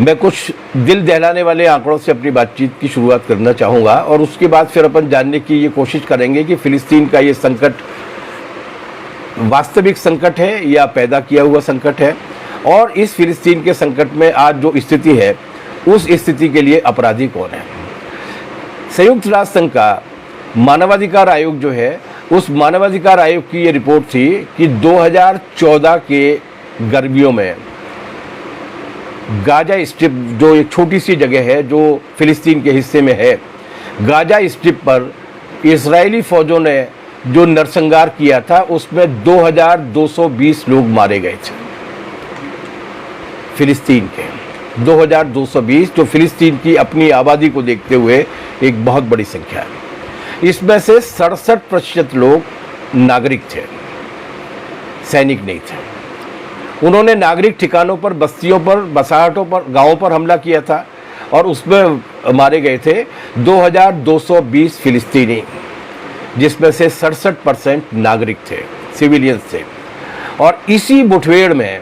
मैं कुछ दिल दहलाने वाले आंकड़ों से अपनी बातचीत की शुरुआत करना चाहूँगा और उसके बाद फिर अपन जानने की ये कोशिश करेंगे कि फ़िलिस्तीन का ये संकट वास्तविक संकट है या पैदा किया हुआ संकट है, और इस फ़िलिस्तीन के संकट में आज जो स्थिति है उस स्थिति के लिए अपराधी कौन है। संयुक्त राष्ट्र संघ का मानवाधिकार आयोग जो है, उस मानवाधिकार आयोग की ये रिपोर्ट थी कि 2014 के गर्मियों में गाजा स्ट्रिप, जो एक छोटी सी जगह है जो फ़िलिस्तीन के हिस्से में है, गाजा स्ट्रिप पर इजरायली फ़ौजों ने जो नरसंहार किया था उसमें 2220 लोग मारे गए थे। फ़िलिस्तीन के 2220, जो फ़िलिस्तीन की अपनी आबादी को देखते हुए एक बहुत बड़ी संख्या है। इसमें से 67% लोग नागरिक थे, सैनिक नहीं थे। उन्होंने नागरिक ठिकानों पर, बस्तियों पर, बसाहटों पर, गांवों पर हमला किया था और उसमें मारे गए थे 2220 फ़िलिस्तीनी, जिसमें से 67% नागरिक थे, सिविलियंस थे। और इसी मुठभेड़ में,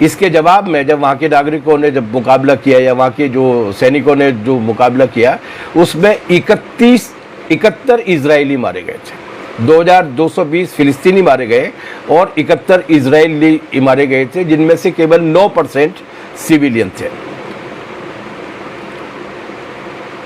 इसके जवाब में जब वहाँ के नागरिकों ने जब मुकाबला किया या वहाँ के जो सैनिकों ने जो मुकाबला किया, उसमें 71 इजरायली मारे गए थे। 2220 फ़िलिस्तीनी मारे गए और 71 इजरायली मारे गए थे, जिनमें से केवल 9% सिविलियन थे।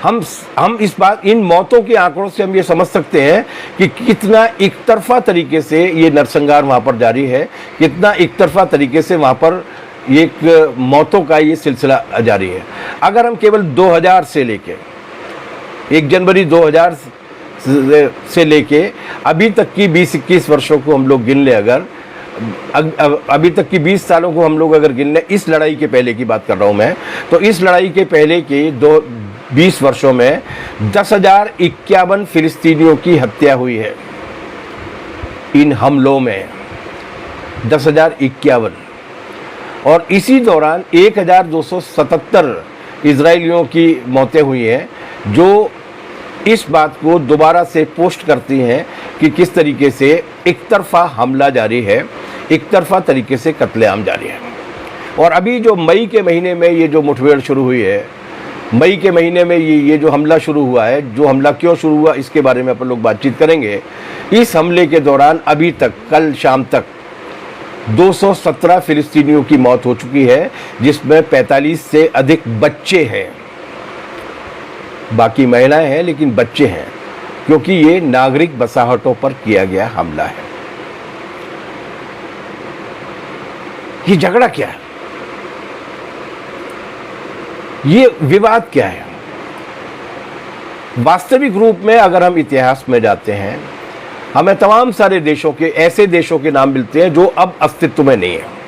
हम इस बात, इन मौतों के आंकड़ों से हम ये समझ सकते हैं कि कितना एक तरफा तरीके से ये नरसंहार वहाँ पर जारी है, कितना एक तरफा तरीके से वहाँ पर एक मौतों का ये सिलसिला जारी है। अगर हम केवल 2000 से लेके 1 जनवरी 2000 से लेके अभी तक की 20-21 वर्षों को हम लोग गिन लें, अगर अभी तक की 20 सालों को हम लोग अगर गिन लें, इस लड़ाई के पहले की बात कर रहा हूँ मैं, तो इस लड़ाई के पहले के 20 वर्षों में 10,051 फ़िलिस्तीनियों की हत्या हुई है इन हमलों में, 10,051। और इसी दौरान 1,277 इजरायलियों की मौतें हुई हैं, जो इस बात को दोबारा से पोस्ट करती हैं कि किस तरीके से एक तरफा हमला जारी है, एक तरफा तरीके से कत्लेआम जारी है। और अभी जो मई के महीने में ये जो मुठभेड़ शुरू हुई है, मई के महीने में ये जो हमला शुरू हुआ है, जो हमला क्यों शुरू हुआ इसके बारे में अपन लोग बातचीत करेंगे। इस हमले के दौरान अभी तक, कल शाम तक 217 फ़िलिस्तीनियों की मौत हो चुकी है, जिसमें 45 से अधिक बच्चे हैं। बाकी महिलाएं हैं लेकिन बच्चे हैं, क्योंकि ये नागरिक बसाहटों पर किया गया हमला है। ये झगड़ा क्या है, ये विवाद क्या है? वास्तविक रूप में अगर हम इतिहास में जाते हैं, हमें तमाम सारे देशों के, ऐसे देशों के नाम मिलते हैं जो अब अस्तित्व में नहीं है।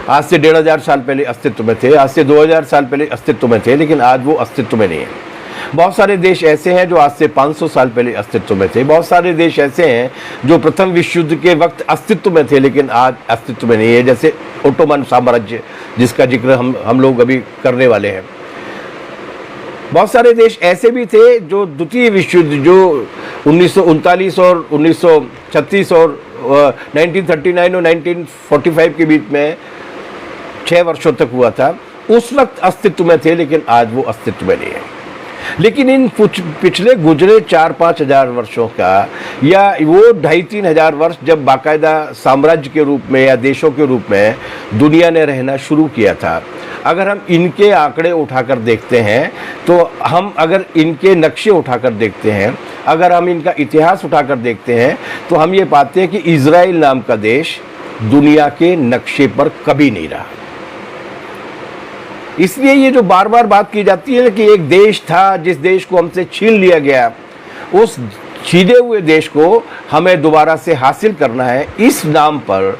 आज से 1500 साल पहले अस्तित्व में थे, आज से 2000 साल पहले अस्तित्व में थे, लेकिन आज वो अस्तित्व में नहीं है। बहुत सारे देश ऐसे हैं जो आज से 500 साल पहले अस्तित्व में थे। बहुत सारे देश ऐसे हैं जो प्रथम विश्व युद्ध के वक्त अस्तित्व में थे लेकिन आज अस्तित्व में नहीं है, जैसे ओटोमन साम्राज्य, जिसका जिक्र हम लोग अभी करने वाले हैं। बहुत सारे देश ऐसे भी थे जो द्वितीय विश्व युद्ध, जो 1939 और 1936 और 1939 और 1945 के बीच में 6 वर्षों तक हुआ था, उस वक्त अस्तित्व में थे, लेकिन आज वो अस्तित्व में नहीं है। लेकिन इन पिछले गुजरे 4-5 हज़ार वर्षों का, या वो 2,500-3 हज़ार वर्ष जब बाकायदा साम्राज्य के रूप में या देशों के रूप में दुनिया ने रहना शुरू किया था, अगर हम इनके आंकड़े उठाकर देखते हैं, तो हम अगर इनके नक्शे उठाकर देखते हैं, अगर हम इनका इतिहास उठाकर देखते हैं, तो हम ये पाते हैं कि इजराइल नाम का देश दुनिया के नक्शे पर कभी नहीं रहा। इसलिए ये जो बार बार बात की जाती है कि एक देश था जिस देश को हमसे छीन लिया गया, उस छीने हुए देश को हमें दोबारा से हासिल करना है, इस नाम पर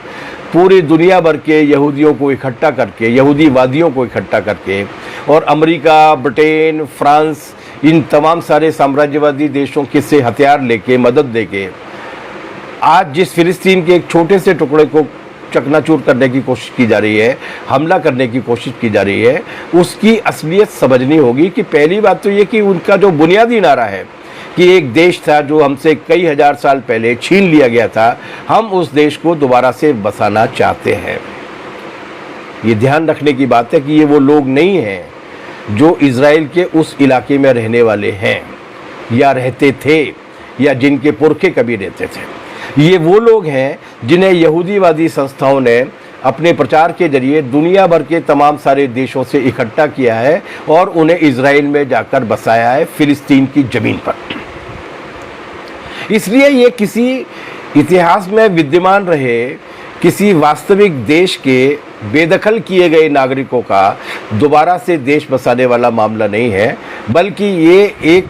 पूरी दुनिया भर के यहूदियों को इकट्ठा करके, यहूदीवादियों को इकट्ठा करके, और अमेरिका, ब्रिटेन, फ्रांस, इन तमाम सारे साम्राज्यवादी देशों के से हथियार लेके, मदद देके, आज जिस फ़िलिस्तीन के एक छोटे से टुकड़े को चकनाचूर करने की कोशिश की जा रही है, हमला करने की कोशिश की जा रही है, उसकी असलियत समझनी होगी। कि पहली बात तो ये कि उनका जो बुनियादी नारा है कि एक देश था जो हमसे कई हजार साल पहले छीन लिया गया था, हम उस देश को दोबारा से बसाना चाहते हैं। ये ध्यान रखने की बात है कि ये वो लोग नहीं हैं जो इज़राइल के उस इलाके में रहने वाले हैं या रहते थे या जिनके पुरखे कभी रहते थे। ये वो लोग हैं जिन्हें यहूदीवादी संस्थाओं ने अपने प्रचार के जरिए दुनिया भर के तमाम सारे देशों से इकट्ठा किया है और उन्हें इज़राइल में जाकर बसाया है, फिलिस्तीन की ज़मीन पर। इसलिए ये किसी इतिहास में विद्यमान रहे किसी वास्तविक देश के बेदखल किए गए नागरिकों का दोबारा से देश बसाने वाला मामला नहीं है, बल्कि ये एक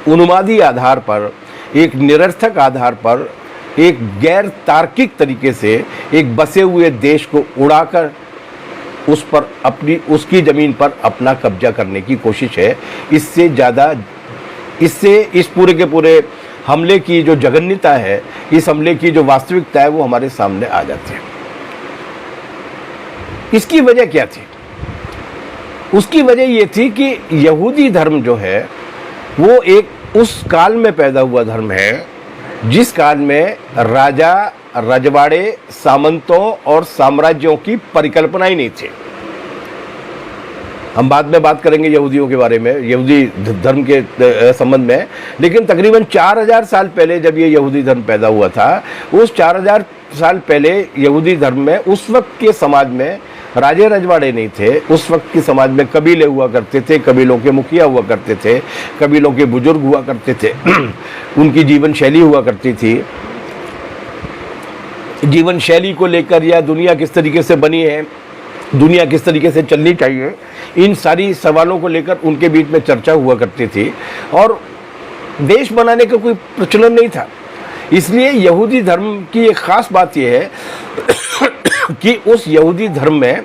उन्मादी आधार पर, एक निरर्थक आधार पर, एक गैर तार्किक तरीके से एक बसे हुए देश को उड़ाकर उस पर उसकी ज़मीन पर अपना कब्जा करने की कोशिश है। इससे ज़्यादा, इससे इस पूरे के पूरे हमले की जो जघन्यता है, इस हमले की जो वास्तविकता है, वो हमारे सामने आ जाती है। इसकी वजह क्या थी? उसकी वजह ये थी कि यहूदी धर्म जो है वो एक उस काल में पैदा हुआ धर्म है जिस काल में राजा, रजवाड़े, सामंतों और साम्राज्यों की परिकल्पना ही नहीं थी। हम बाद में बात करेंगे यहूदियों के बारे में, यहूदी धर्म के संबंध में, लेकिन तकरीबन 4000 साल पहले जब ये यहूदी धर्म पैदा हुआ था, उस 4000 साल पहले यहूदी धर्म में उस वक्त के समाज में राजे रजवाड़े नहीं थे। उस वक्त के समाज में कबीले हुआ करते थे, कबीलों के मुखिया हुआ करते थे, कबीलों के बुजुर्ग हुआ करते थे, उनकी जीवन शैली हुआ करती थी। जीवन शैली को लेकर या दुनिया किस तरीके से बनी है, दुनिया किस तरीके से चलनी चाहिए, इन सारी सवालों को लेकर उनके बीच में चर्चा हुआ करती थी और देश बनाने का कोई प्रचलन नहीं था। इसलिए यहूदी धर्म की एक ख़ास बात यह है कि उस यहूदी धर्म में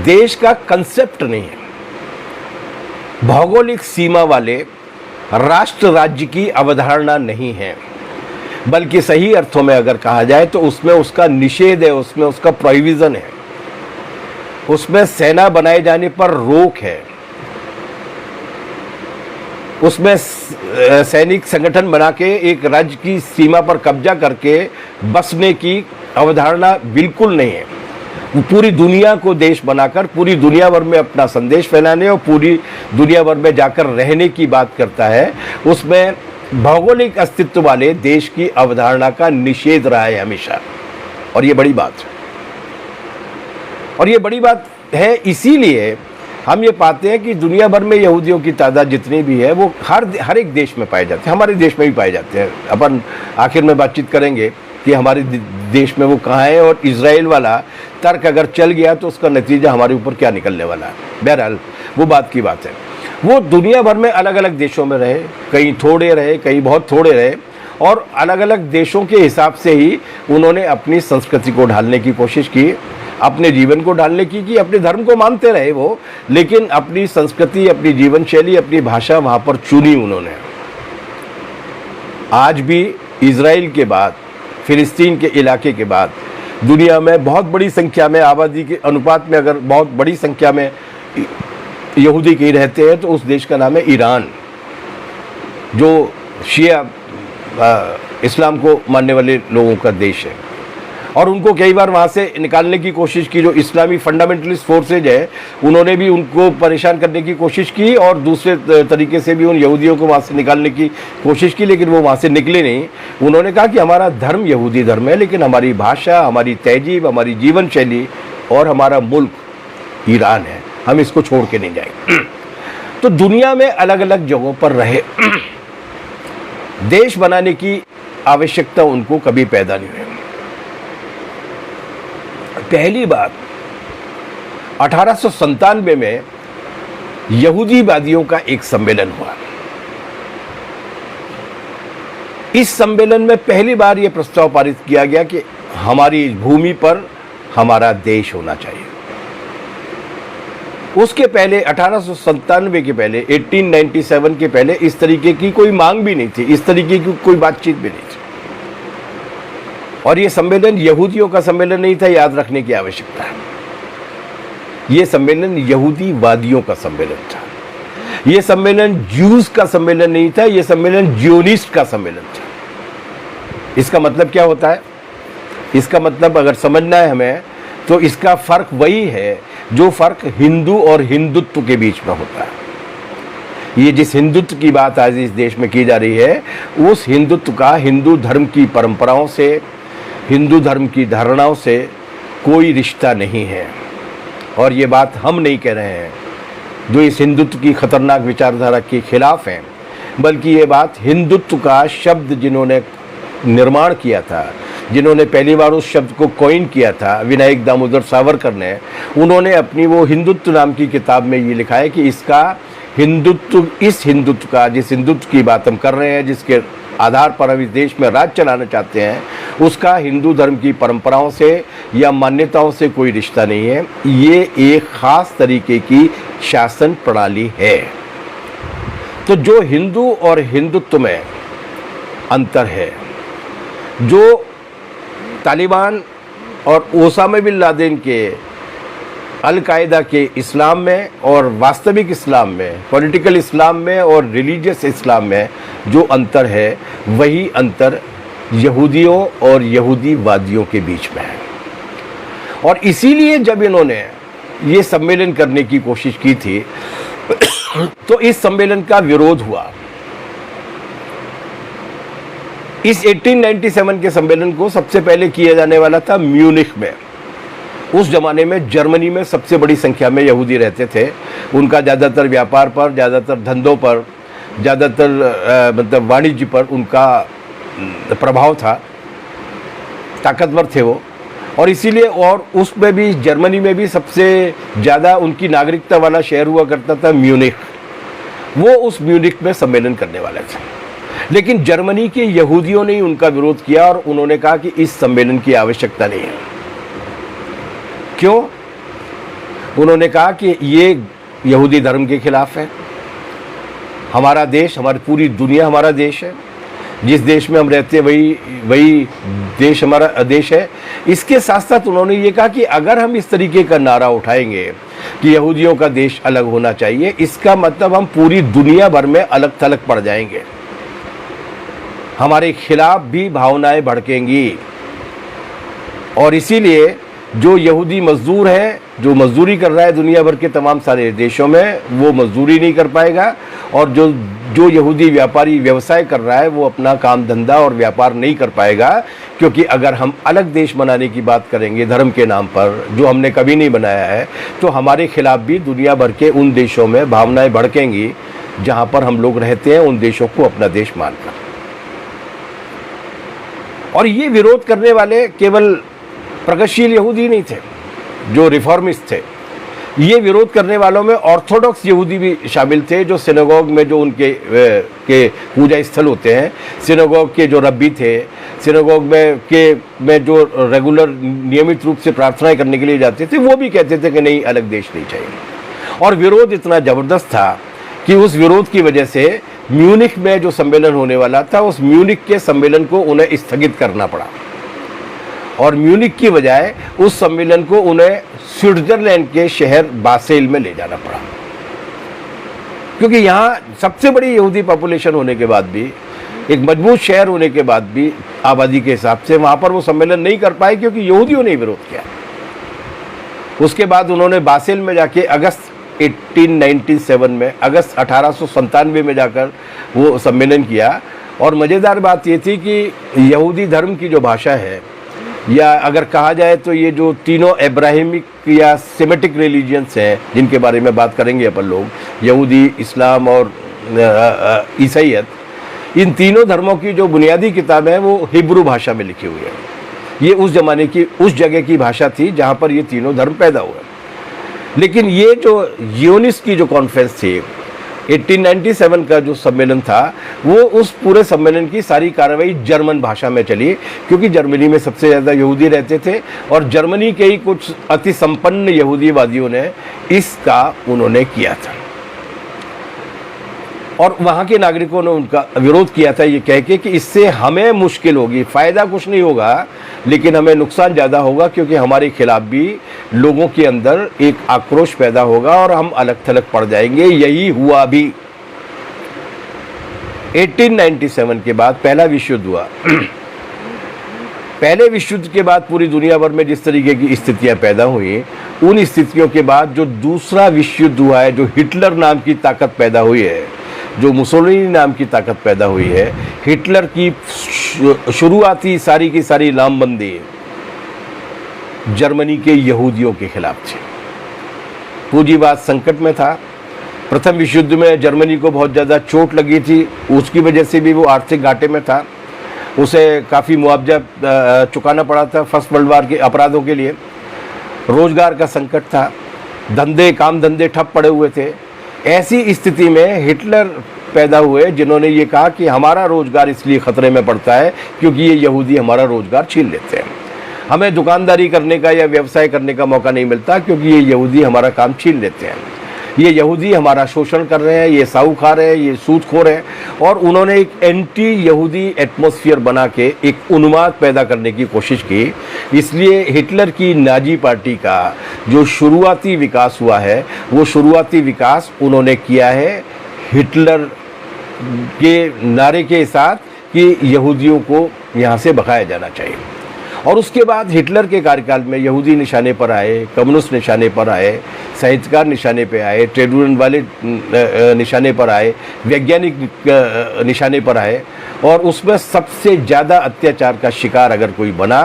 देश का कंसेप्ट नहीं है, भौगोलिक सीमा वाले राष्ट्र राज्य की अवधारणा नहीं है, बल्कि सही अर्थों में अगर कहा जाए तो उसमें उसका निषेध है, उसमें उसका प्रोहिबिशन है, उसमें सेना बनाए जाने पर रोक है, उसमें सैनिक संगठन बना के एक राज्य की सीमा पर कब्जा करके बसने की अवधारणा बिल्कुल नहीं है। वो पूरी दुनिया को देश बनाकर पूरी दुनिया भर में अपना संदेश फैलाने और पूरी दुनिया भर में जाकर रहने की बात करता है। उसमें भौगोलिक अस्तित्व वाले देश की अवधारणा का निषेध रहा है हमेशा, और ये बड़ी बात है। और ये बड़ी बात है इसीलिए हम ये पाते हैं कि दुनिया भर में यहूदियों की तादाद जितनी भी है वो हर एक देश में पाए जाते हैं, हमारे देश में भी पाए जाते हैं। अपन आखिर में बातचीत करेंगे कि हमारे देश में वो कहाँ है, और इजराइल वाला तर्क अगर चल गया तो उसका नतीजा हमारे ऊपर क्या निकलने वाला है। बहरहाल वो बात की बात है। वो दुनिया भर में अलग अलग देशों में रहे, कहीं थोड़े रहे, कहीं बहुत थोड़े रहे, और अलग अलग देशों के हिसाब से ही उन्होंने अपनी संस्कृति को ढालने की कोशिश की, अपने जीवन को ढालने की अपने धर्म को मानते रहे वो, लेकिन अपनी संस्कृति, अपनी जीवन शैली, अपनी भाषा वहाँ पर चुनी उन्होंने। आज भी इजराइल के बाद, फिलिस्तीन के इलाके के बाद दुनिया में बहुत बड़ी संख्या में, आबादी के अनुपात में अगर बहुत बड़ी संख्या में यहूदी कहीं रहते हैं तो उस देश का नाम है ईरान, जो शिया इस्लाम को मानने वाले लोगों का देश है। और उनको कई बार वहाँ से निकालने की कोशिश की, जो इस्लामी फंडामेंटलिस्ट फोर्सेज है उन्होंने भी उनको परेशान करने की कोशिश की और दूसरे तरीके से भी उन यहूदियों को वहाँ से निकालने की कोशिश की, लेकिन वो वहाँ से निकले नहीं। उन्होंने कहा कि हमारा धर्म यहूदी धर्म है, लेकिन हमारी भाषा, हमारी तहजीब, हमारी जीवन शैली और हमारा मुल्क ईरान है, हम इसको छोड़ के नहीं जाएंगे। तो दुनिया में अलग अलग जगहों पर रहे, देश बनाने की आवश्यकता उनको कभी पैदा नहीं हुई। पहली बात 1897 में यहूदीवादियों का एक सम्मेलन हुआ। इस सम्मेलन में पहली बार यह प्रस्ताव पारित किया गया कि हमारी भूमि पर हमारा देश होना चाहिए। उसके पहले 1897 के पहले, 1897 के पहले इस तरीके की कोई मांग भी नहीं थी, इस तरीके की कोई बातचीत भी नहीं थी। और ये सम्मेलन यहूदियों का सम्मेलन नहीं था, याद रखने की आवश्यकता है। ये सम्मेलन यहूदीवादियों का सम्मेलन था। ये सम्मेलन ज्यूज का सम्मेलन नहीं था, ये सम्मेलन जियोनिस्ट का सम्मेलन था। इसका मतलब क्या होता है? इसका मतलब अगर समझना है हमें तो इसका फ़र्क वही है जो फ़र्क हिंदू और हिंदुत्व के बीच में होता है। ये जिस हिंदुत्व की बात आज इस देश में की जा रही है, उस हिंदुत्व का हिंदू धर्म की परंपराओं से, हिंदू धर्म की धारणाओं से कोई रिश्ता नहीं है। और ये बात हम नहीं कह रहे हैं जो इस हिंदुत्व की खतरनाक विचारधारा के खिलाफ हैं, बल्कि ये बात हिंदुत्व का शब्द जिन्होंने निर्माण किया था, जिन्होंने पहली बार उस शब्द को कॉइन किया था, विनायक दामोदर सावरकर ने, उन्होंने अपनी वो हिंदुत्व नाम की किताब में ये लिखा है कि इसका हिंदुत्व, इस हिंदुत्व का, जिस हिंदुत्व की बात हम कर रहे हैं, जिसके आधार पर हम इस देश में राज चलाना चाहते हैं, उसका हिंदू धर्म की परंपराओं से या मान्यताओं से कोई रिश्ता नहीं है। ये एक ख़ास तरीके की शासन प्रणाली है। तो जो हिंदू और हिंदुत्व में अंतर है, जो तालिबान और ओसामा बिन लादेन के, अल-कायदा के इस्लाम में और वास्तविक इस्लाम में, पॉलिटिकल इस्लाम में और रिलीजियस इस्लाम में जो अंतर है, वही अंतर यहूदियों और यहूदीवादियों के बीच में है। और इसीलिए जब इन्होंने ये सम्मेलन करने की कोशिश की थी तो इस सम्मेलन का विरोध हुआ। इस 1897 के सम्मेलन को सबसे पहले किया जाने वाला था म्यूनिख में। उस जमाने में जर्मनी में सबसे बड़ी संख्या में यहूदी रहते थे। उनका ज़्यादातर व्यापार पर, ज़्यादातर धंधों पर, ज़्यादातर मतलब वाणिज्य पर उनका प्रभाव था, ताकतवर थे वो। और इसीलिए, और उसमें भी जर्मनी में भी सबसे ज़्यादा उनकी नागरिकता वाला शहर हुआ करता था म्यूनिख। वो उस म्यूनिख में सम्मेलन करने वाले थे, लेकिन जर्मनी के यहूदियों ने ही उनका विरोध किया और उन्होंने कहा कि इस सम्मेलन की आवश्यकता नहीं है। क्यों? उन्होंने कहा कि ये यहूदी धर्म के खिलाफ है। हमारा देश, हमारी पूरी दुनिया हमारा देश है। जिस देश में हम रहते हैं वही देश हमारा देश है। इसके साथ साथ उन्होंने ये कहा कि अगर हम इस तरीके का नारा उठाएंगे कि यहूदियों का देश अलग होना चाहिए, इसका मतलब हम पूरी दुनिया भर में अलग थलग पड़ जाएंगे, हमारे खिलाफ भी भावनाएं भड़केंगी। और इसीलिए जो यहूदी मजदूर है, जो मजदूरी कर रहा है दुनिया भर के तमाम सारे देशों में, वो मजदूरी नहीं कर पाएगा। और जो यहूदी व्यापारी व्यवसाय कर रहा है, वो अपना काम धंधा और व्यापार नहीं कर पाएगा। क्योंकि अगर हम अलग देश बनाने की बात करेंगे धर्म के नाम पर, जो हमने कभी नहीं बनाया है, तो हमारे खिलाफ भी दुनिया भर के उन देशों में भावनाएं भड़केंगी जहाँ पर हम लोग रहते हैं, उन देशों को अपना देश मानकर। और ये विरोध करने वाले केवल प्रगतिशील यहूदी नहीं थे जो रिफॉर्मिस्ट थे, ये विरोध करने वालों में ऑर्थोडॉक्स यहूदी भी शामिल थे, जो सिनेगोग में, जो उनके के पूजा स्थल होते हैं, सिनेगोग के जो रब्बी थे, सिनेगोग में जो रेगुलर नियमित रूप से प्रार्थनाएं करने के लिए जाते थे, वो भी कहते थे कि नहीं, अलग देश नहीं चाहिए। और विरोध इतना ज़बरदस्त था कि उस विरोध की वजह से म्यूनिख में जो सम्मेलन होने वाला था, उस म्यूनिख के सम्मेलन को उन्हें स्थगित करना पड़ा। और म्यूनिख की बजाय उस सम्मेलन को उन्हें स्विट्जरलैंड के शहर बासेल में ले जाना पड़ा, क्योंकि यहाँ सबसे बड़ी यहूदी पॉपुलेशन होने के बाद भी, एक मजबूत शहर होने के बाद भी आबादी के हिसाब से, वहाँ पर वो सम्मेलन नहीं कर पाए क्योंकि यहूदियों ने विरोध किया। उसके बाद उन्होंने बासेल में जाके अगस्त 1897 में, अगस्त 1897 में जाकर वो सम्मेलन किया। और मज़ेदार बात ये थी कि यहूदी धर्म की जो भाषा है, या अगर कहा जाए तो ये जो तीनों अब्राहमिक या सेमेटिक रिलीजियंस हैं, जिनके बारे में बात करेंगे अपन लोग, यहूदी, इस्लाम और ईसाईयत, इन तीनों धर्मों की जो बुनियादी किताब है वो हिब्रू भाषा में लिखी हुई है। ये उस ज़माने की, उस जगह की भाषा थी जहाँ पर ये तीनों धर्म पैदा हुए। लेकिन ये जो ज़ियोनिस्ट की जो कॉन्फ्रेंस थी, 1897 का जो सम्मेलन था, वो उस पूरे सम्मेलन की सारी कार्रवाई जर्मन भाषा में चली, क्योंकि जर्मनी में सबसे ज़्यादा यहूदी रहते थे और जर्मनी के ही कुछ अति संपन्न यहूदीवादियों ने इसका उन्होंने किया था। और वहाँ के नागरिकों ने उनका विरोध किया था, ये कह के कि इससे हमें मुश्किल होगी, फ़ायदा कुछ नहीं होगा लेकिन हमें नुकसान ज़्यादा होगा, क्योंकि हमारे खिलाफ भी लोगों के अंदर एक आक्रोश पैदा होगा और हम अलग थलग पड़ जाएंगे। यही हुआ भी। 1897 के बाद पहला विश्व युद्ध हुआ। पहले विश्व युद्ध के बाद पूरी दुनिया भर में जिस तरीके की स्थितियां पैदा हुई, उन स्थितियों के बाद जो दूसरा विश्व युद्ध हुआ है, जो हिटलर नाम की ताकत पैदा हुई है, जो मुसोलिनी नाम की ताकत पैदा हुई है, हिटलर की शुरुआती सारी की सारी लामबंदी जर्मनी के यहूदियों के खिलाफ थी। पूंजीवाद संकट में था। प्रथम विश्व युद्ध में जर्मनी को बहुत ज़्यादा चोट लगी थी, उसकी वजह से भी वो आर्थिक घाटे में था, उसे काफ़ी मुआवजा चुकाना पड़ा था फर्स्ट वर्ल्ड वार के अपराधों के लिए। रोजगार का संकट था, काम धंधे ठप पड़े हुए थे। ऐसी स्थिति में हिटलर पैदा हुए जिन्होंने ये कहा कि हमारा रोजगार इसलिए खतरे में पड़ता है क्योंकि ये यहूदी हमारा रोजगार छीन लेते हैं, हमें दुकानदारी करने का या व्यवसाय करने का मौका नहीं मिलता क्योंकि ये यहूदी हमारा काम छीन लेते हैं, ये यहूदी हमारा शोषण कर रहे हैं, ये साहूकार है, ये सूदखोर है। और उन्होंने एक एंटी यहूदी एटमॉस्फेयर बना के एक उन्माद पैदा करने की कोशिश की। इसलिए हिटलर की नाजी पार्टी का जो शुरुआती विकास हुआ है, वो शुरुआती विकास उन्होंने किया है हिटलर के नारे के साथ कि यहूदियों को यहाँ से भगाया जाना चाहिए। और उसके बाद हिटलर के कार्यकाल में यहूदी निशाने पर आए, कम्युनिस्ट निशाने पर आए, साहित्यकार निशाने पर आए, ट्रेड यूनियन वाले निशाने पर आए, वैज्ञानिक निशाने पर आए। और उसमें सबसे ज़्यादा अत्याचार का शिकार अगर कोई बना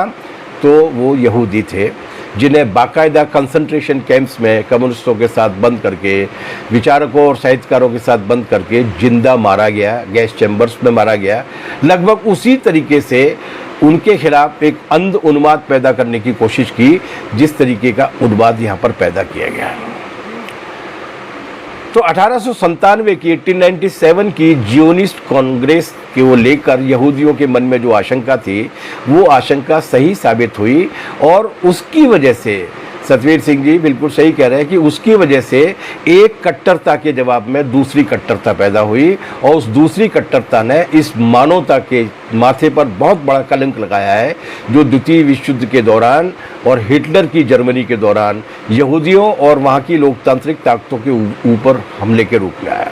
तो वो यहूदी थे, जिन्हें बाकायदा कंसंट्रेशन कैंप्स में कम्युनिस्टों के साथ बंद करके, विचारकों और साहित्यकारों के साथ बंद करके जिंदा मारा गया, गैस चैम्बर्स में मारा गया। लगभग उसी तरीके से उनके खिलाफ एक अंध उन्माद पैदा करने की कोशिश की जिस तरीके का उन्माद यहाँ पर पैदा किया गया। तो 1897 की 1897 की जियोनिस्ट कांग्रेस को लेकर यहूदियों के मन में जो आशंका थी, वो आशंका सही साबित हुई। और उसकी वजह से सतवीर सिंह जी बिल्कुल सही कह रहे हैं कि उसकी वजह से एक कट्टरता के जवाब में दूसरी कट्टरता पैदा हुई, और उस दूसरी कट्टरता ने इस मानवता के माथे पर बहुत बड़ा कलंक लगाया है, जो द्वितीय विश्व युद्ध के दौरान और हिटलर की जर्मनी के दौरान यहूदियों और वहाँ की लोकतांत्रिक ताकतों के ऊपर हमले के रूप में आया।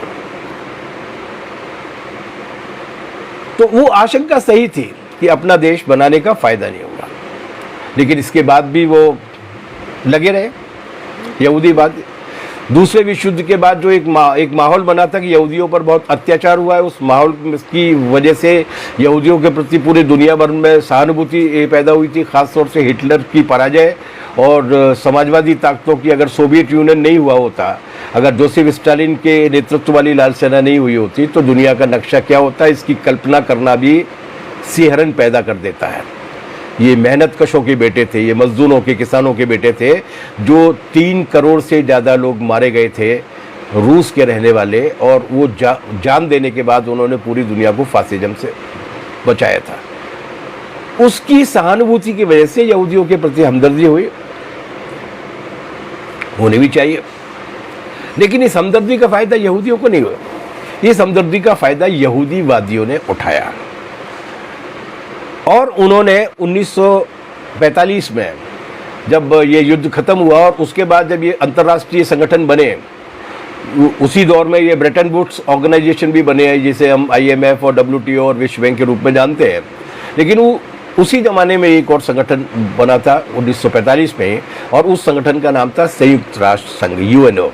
तो वो आशंका सही थी कि अपना देश बनाने का फायदा नहीं होगा, लेकिन इसके बाद भी वो लगे रहे यहूदीवाद। दूसरे विश्व युद्ध के बाद जो एक माहौल बना था कि यहूदियों पर बहुत अत्याचार हुआ है, उस माहौल की वजह से यहूदियों के प्रति पूरी दुनिया भर में सहानुभूति पैदा हुई थी, खासतौर से हिटलर की पराजय और समाजवादी ताकतों की। अगर सोवियत यूनियन नहीं हुआ होता, अगर जोसेफ स्टालिन के नेतृत्व वाली लाल सेना नहीं हुई होती, तो दुनिया का नक्शा क्या होता, इसकी कल्पना करना भी सिहरन पैदा कर देता है। ये मेहनत कशों के बेटे थे, ये मजदूरों के, किसानों के बेटे थे, जो 3 करोड़ से ज़्यादा लोग मारे गए थे, रूस के रहने वाले। और वो जान देने के बाद उन्होंने पूरी दुनिया को फासिज्म से बचाया था। उसकी सहानुभूति की वजह से यहूदियों के प्रति हमदर्दी हुई, होनी भी चाहिए। लेकिन इस हमदर्दी का फ़ायदा यहूदियों को नहीं हुआ, इस हमदर्दी का फ़ायदा यहूदीवादियों ने उठाया। और उन्होंने 1945 में जब ये युद्ध खत्म हुआ और उसके बाद जब ये अंतर्राष्ट्रीय संगठन बने, उसी दौर में ये ब्रेटन वुड्स ऑर्गेनाइजेशन भी बने हैं, जिसे हम IMF और WTO और विश्व बैंक के रूप में जानते हैं। लेकिन वो उसी ज़माने में एक और संगठन बना था 1945 में, और उस संगठन का नाम था संयुक्त राष्ट्र संघ, UNO,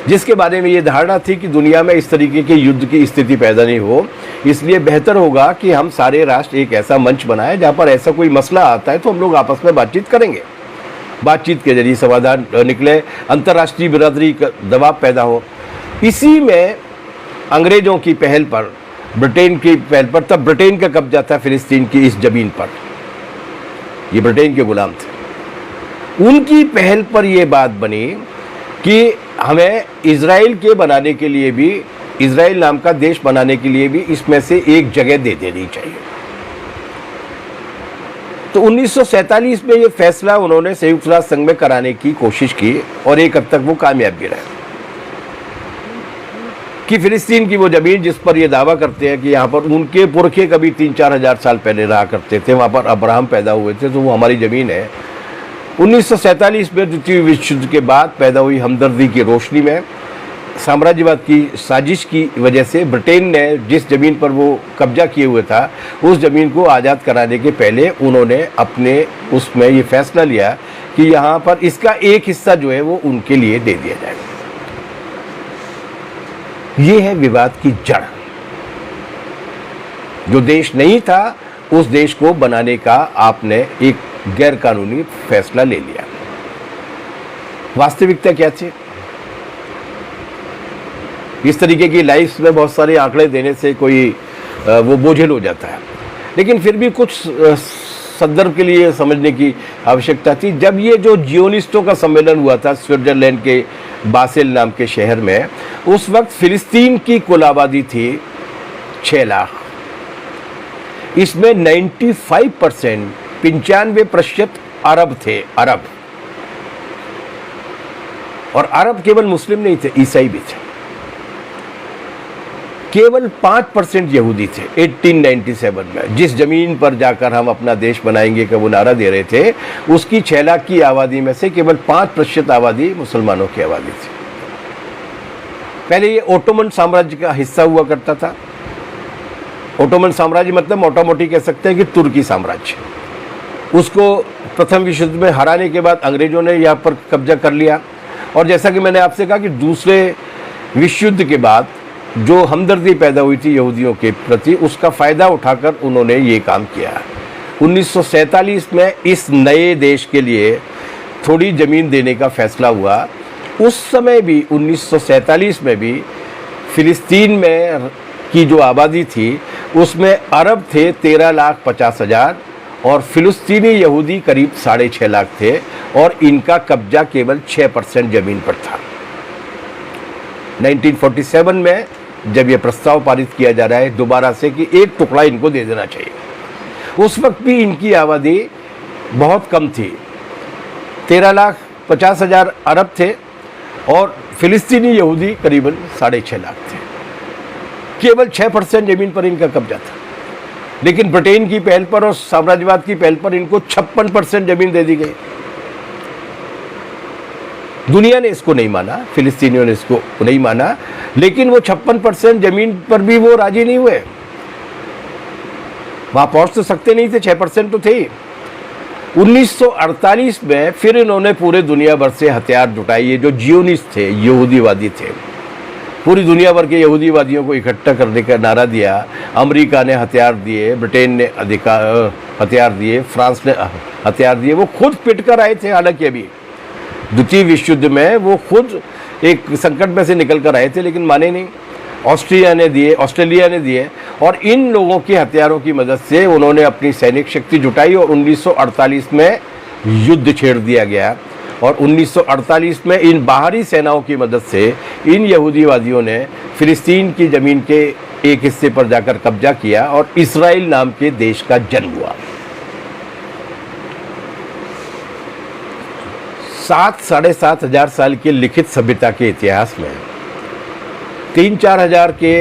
जिसके बारे में ये धारणा थी कि दुनिया में इस तरीके के युद्ध की स्थिति पैदा नहीं हो, इसलिए बेहतर होगा कि हम सारे राष्ट्र एक ऐसा मंच बनाएं जहाँ पर ऐसा कोई मसला आता है तो हम लोग आपस में बातचीत करेंगे, बातचीत के जरिए समाधान निकले, अंतर्राष्ट्रीय बिरादरी का दबाव पैदा हो। इसी में अंग्रेज़ों की पहल पर, ब्रिटेन की पहल पर, तब ब्रिटेन का कब्जा था फिलिस्तीन की इस ज़मीन पर, ये ब्रिटेन के गुलाम थे, उनकी पहल पर यह बात बनी कि हमें इजराइल के बनाने के लिए भी, इजराइल नाम का देश बनाने के लिए भी इसमें से एक जगह दे देनी चाहिए। तो 1947 में ये फैसला उन्होंने संयुक्त राष्ट्र संघ में कराने की कोशिश की, और एक हद तक वो कामयाब भी रहे कि फिलिस्तीन की वो ज़मीन जिस पर ये दावा करते हैं कि यहाँ पर उनके पुरखे कभी 3-4 हज़ार साल पहले रहा करते थे, वहाँ पर अब्राहम पैदा हुए थे, तो वो हमारी ज़मीन है। 1947 में द्वितीय विश्व युद्ध के बाद पैदा हुई हमदर्दी की रोशनी में साम्राज्यवाद की साजिश की वजह से ब्रिटेन ने जिस ज़मीन पर वो कब्जा किए हुए था उस ज़मीन को आज़ाद कराने के पहले उन्होंने अपने उसमें ये फैसला लिया कि यहाँ पर इसका एक हिस्सा जो है वो उनके लिए दे दिया जाएगा। ये है विवाद की जड़। जो देश नहीं था उस देश को बनाने का आपने एक गैर कानूनी फैसला ले लिया। वास्तविकता क्या थी? इस तरीके की लाइफ में बहुत सारे आंकड़े देने से कोई वो बोझिल हो जाता है, लेकिन फिर भी कुछ संदर्भ के लिए समझने की आवश्यकता थी। जब ये जो जियोनिस्टों का सम्मेलन हुआ था स्विट्जरलैंड के बासेल नाम के शहर में, उस वक्त फिलिस्तीन की कुल आबादी थी 6 लाख। इसमें 95% 95% अरब थे, अरब। और अरब केवल मुस्लिम नहीं थे, ईसाई भी थे। केवल 5% यहूदी थे 1897 में। जिस जमीन पर जाकर हम अपना देश बनाएंगे का वो नारा दे रहे थे, उसकी 6 लाख की आबादी में से केवल 5% आबादी मुसलमानों की आबादी थी। पहले ये ओटोमन साम्राज्य का हिस्सा हुआ करता था। ओटोमन साम्राज्य मतलब मोटा मोटी कह सकते हैं कि तुर्की साम्राज्य। उसको प्रथम विश्व युद्ध में हराने के बाद अंग्रेजों ने यहाँ पर कब्जा कर लिया, और जैसा कि मैंने आपसे कहा कि दूसरे विश्व युद्ध के बाद जो हमदर्दी पैदा हुई थी यहूदियों के प्रति, उसका फ़ायदा उठाकर उन्होंने ये काम किया। 1947 में इस नए देश के लिए थोड़ी ज़मीन देने का फैसला हुआ। उस समय भी 1947 में भी फिलिस्तीन में की जो आबादी थी उसमें अरब थे 13,50,000 और फिलिस्तीनी यहूदी करीब 6.5 लाख थे, और इनका कब्जा केवल 6% ज़मीन पर था। 1947 में जब ये प्रस्ताव पारित किया जा रहा है दोबारा से कि एक टुकड़ा इनको दे देना चाहिए, उस वक्त भी इनकी आबादी बहुत कम थी। 13,50,000 अरब थे और फिलिस्तीनी यहूदी करीबन 6.5 लाख थे। केवल 6% ज़मीन पर इनका कब्जा था। लेकिन ब्रिटेन की पहल पर और साम्राज्यवाद की पहल पर इनको 56% ज़मीन दे दी गई। दुनिया ने इसको नहीं माना, फिलिस्तीनियों ने इसको नहीं माना, लेकिन वो 56% ज़मीन पर भी वो राजी नहीं हुए। वहाँ पहुँच तो सकते नहीं थे, 6% तो थे। 1948 में फिर इन्होंने पूरे दुनिया भर से हथियार जुटाए। ये जो जियोनिस्ट थे, यहूदीवादी थे, पूरी दुनिया भर के यहूदीवादियों को इकट्ठा करने का नारा दिया। अमेरिका ने हथियार दिए, ब्रिटेन ने हथियार दिए, फ्रांस ने हथियार दिए। वो खुद पिट कर आए थे। हालांकि अभी द्वितीय विश्व युद्ध में वो खुद एक संकट में से निकल कर आए थे, लेकिन माने नहीं। ऑस्ट्रेलिया ने दिए, और इन लोगों के हथियारों की मदद से उन्होंने अपनी सैनिक शक्ति जुटाई और 1948 में युद्ध छेड़ दिया गया। और 1948 में इन बाहरी सेनाओं की मदद से इन यहूदीवादियों ने फिलिस्तीन की ज़मीन के एक हिस्से पर जाकर कब्जा किया और इस्राइल नाम के देश का जन्म हुआ। 7-7.5 हजार साल के लिखित सभ्यता के इतिहास में 3-4 हजार के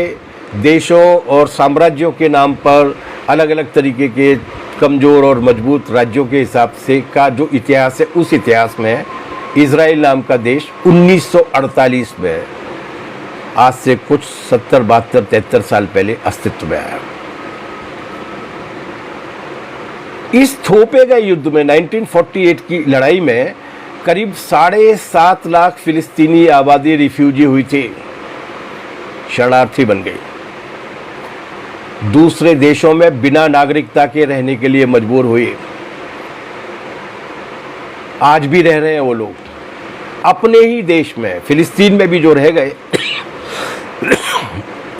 देशों और साम्राज्यों के नाम पर अलग अलग तरीके के कमज़ोर और मजबूत राज्यों के हिसाब से का जो इतिहास है, उस इतिहास में इजराइल नाम का देश 1948 में, आज से कुछ 70-72-73 साल पहले अस्तित्व में आया। इस थोपे गए युद्ध में 1948 की लड़ाई में करीब 7.5 लाख फिलिस्तीनी आबादी रिफ्यूजी हुई थी, शरणार्थी बन गई। दूसरे देशों में बिना नागरिकता के रहने के लिए मजबूर हुए। आज भी रह रहे हैं वो लोग अपने ही देश में। फिलिस्तीन में भी जो रह गए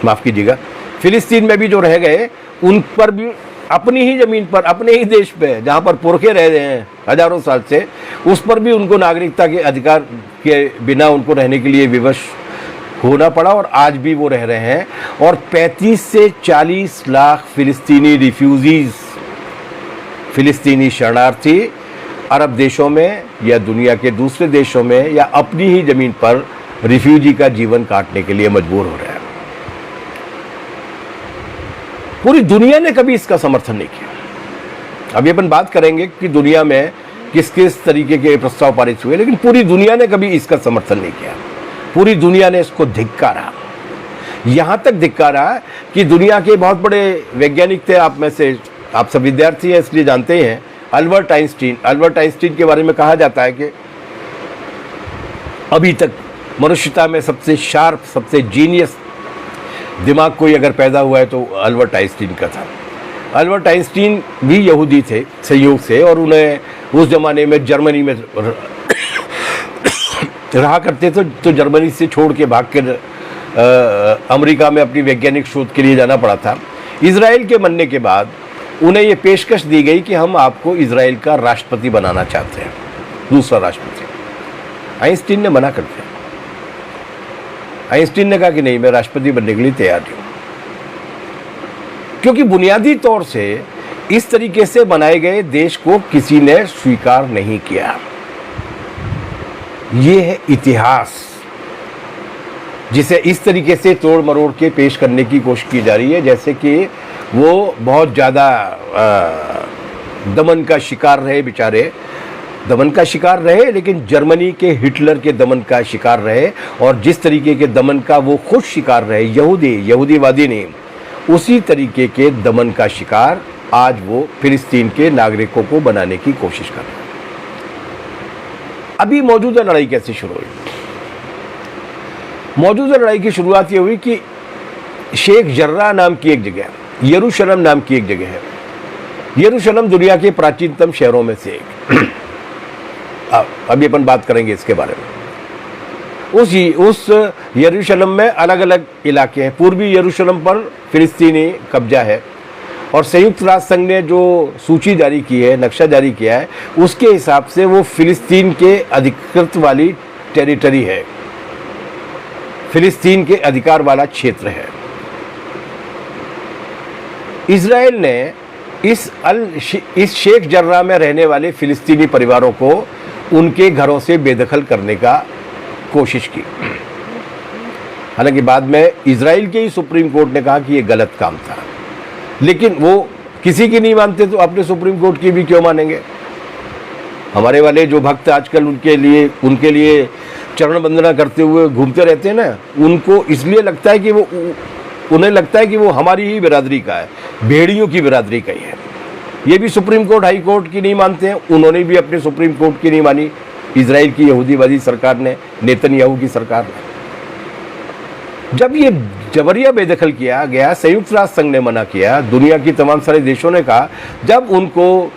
माफ कीजिएगा, फिलिस्तीन में भी जो रह गए उन पर भी अपनी ही जमीन पर, अपने ही देश पे, जहां पर पुरखे रह रहे हैं हजारों साल से, उस पर भी उनको नागरिकता के अधिकार के बिना उनको रहने के लिए विवश होना पड़ा, और आज भी वो रह रहे हैं। और 35 से 40 लाख फिलिस्तीनी रिफ्यूजीज, फिलिस्तीनी शरणार्थी अरब देशों में या दुनिया के दूसरे देशों में या अपनी ही जमीन पर रिफ्यूजी का जीवन काटने के लिए मजबूर हो रहे हैं। पूरी दुनिया ने कभी इसका समर्थन नहीं किया। अभी अपन बात करेंगे कि दुनिया में किस किस तरीके के प्रस्ताव पारित हुए, लेकिन पूरी दुनिया ने कभी इसका समर्थन नहीं किया। पूरी दुनिया ने इसको धिक्कारा। यहाँ तक धिक्कारा कि दुनिया के बहुत बड़े वैज्ञानिक थे, आप में से आप सब विद्यार्थी हैं इसलिए जानते हैं, अल्बर्ट आइंस्टीन के बारे में कहा जाता है कि अभी तक मनुष्यता में सबसे शार्प, सबसे जीनियस दिमाग कोई अगर पैदा हुआ है तो अल्बर्ट आइंस्टीन का था। अल्बर्ट आइंस्टीन भी यहूदी थे संयोग से, और उन्हें उस ज़माने में जर्मनी में रहा करते थे, तो जर्मनी से छोड़ के भाग कर अमेरिका में अपनी वैज्ञानिक शोध के लिए जाना पड़ा था। इजराइल के बनने के बाद उन्हें ये पेशकश दी गई कि हम आपको इजराइल का राष्ट्रपति बनाना चाहते हैं, दूसरा राष्ट्रपति। आइंस्टीन ने मना कर दिया। आइंस्टीन ने कहा कि नहीं, मैं राष्ट्रपति बनने के लिए तैयार हूं, क्योंकि बुनियादी तौर से इस तरीके से बनाए गए देश को किसी ने स्वीकार नहीं किया। ये है इतिहास, जिसे इस तरीके से तोड़ मरोड़ के पेश करने की कोशिश की जा रही है जैसे कि वो बहुत ज़्यादा दमन का शिकार रहे, बेचारे दमन का शिकार रहे, लेकिन जर्मनी के हिटलर के दमन का शिकार रहे, और जिस तरीके के दमन का वो खुद शिकार रहे यहूदीवादी ने, उसी तरीके के दमन का शिकार आज वो फिलिस्तीन के नागरिकों को बनाने की कोशिश कर रहे हैं। अभी मौजूदा लड़ाई कैसे शुरू हुई? मौजूदा लड़ाई की शुरुआत ये हुई कि शेख जर्रा नाम की एक जगह, यरूशलेम नाम की एक जगह है। यरूशलेम दुनिया के प्राचीनतम शहरों में से एक। अभी अपन बात करेंगे इसके बारे में। उस यरूशलेम में अलग अलग इलाके हैं। पूर्वी यरूशलेम पर फिलिस्तीनी कब्जा है, और संयुक्त राष्ट्र संघ ने जो सूची जारी की है, नक्शा जारी किया है, उसके हिसाब से वो फिलिस्तीन के अधिकृत वाली टेरिटरी है, फिलिस्तीन के अधिकार वाला क्षेत्र है। इजराइल ने इस शेख जर्रा में रहने वाले फिलिस्तीनी परिवारों को उनके घरों से बेदखल करने का कोशिश की। हालांकि बाद में इजराइल के ही सुप्रीम कोर्ट ने कहा कि ये गलत काम था, लेकिन वो किसी की नहीं मानते तो अपने सुप्रीम कोर्ट की भी क्यों मानेंगे? हमारे वाले जो भक्त आजकल उनके लिए चरण वंदना करते हुए घूमते रहते हैं ना, उनको इसलिए लगता है कि उन्हें लगता है कि वो हमारी ही बिरादरी का है, भेड़ियों की बिरादरी का ही है। ये भी सुप्रीम कोर्ट, हाई कोर्ट की नहीं मानते हैं, उन्होंने भी अपने सुप्रीम कोर्ट की नहीं मानी, इजराइल की यहूदीवादी सरकार ने, नेतन्याहू की सरकार ने। जब ये जबरिया बेदखल किया गया, संयुक्त राष्ट्र संघ ने मना किया, दुनिया की तमाम सारे देशों ने कहा, जब उनको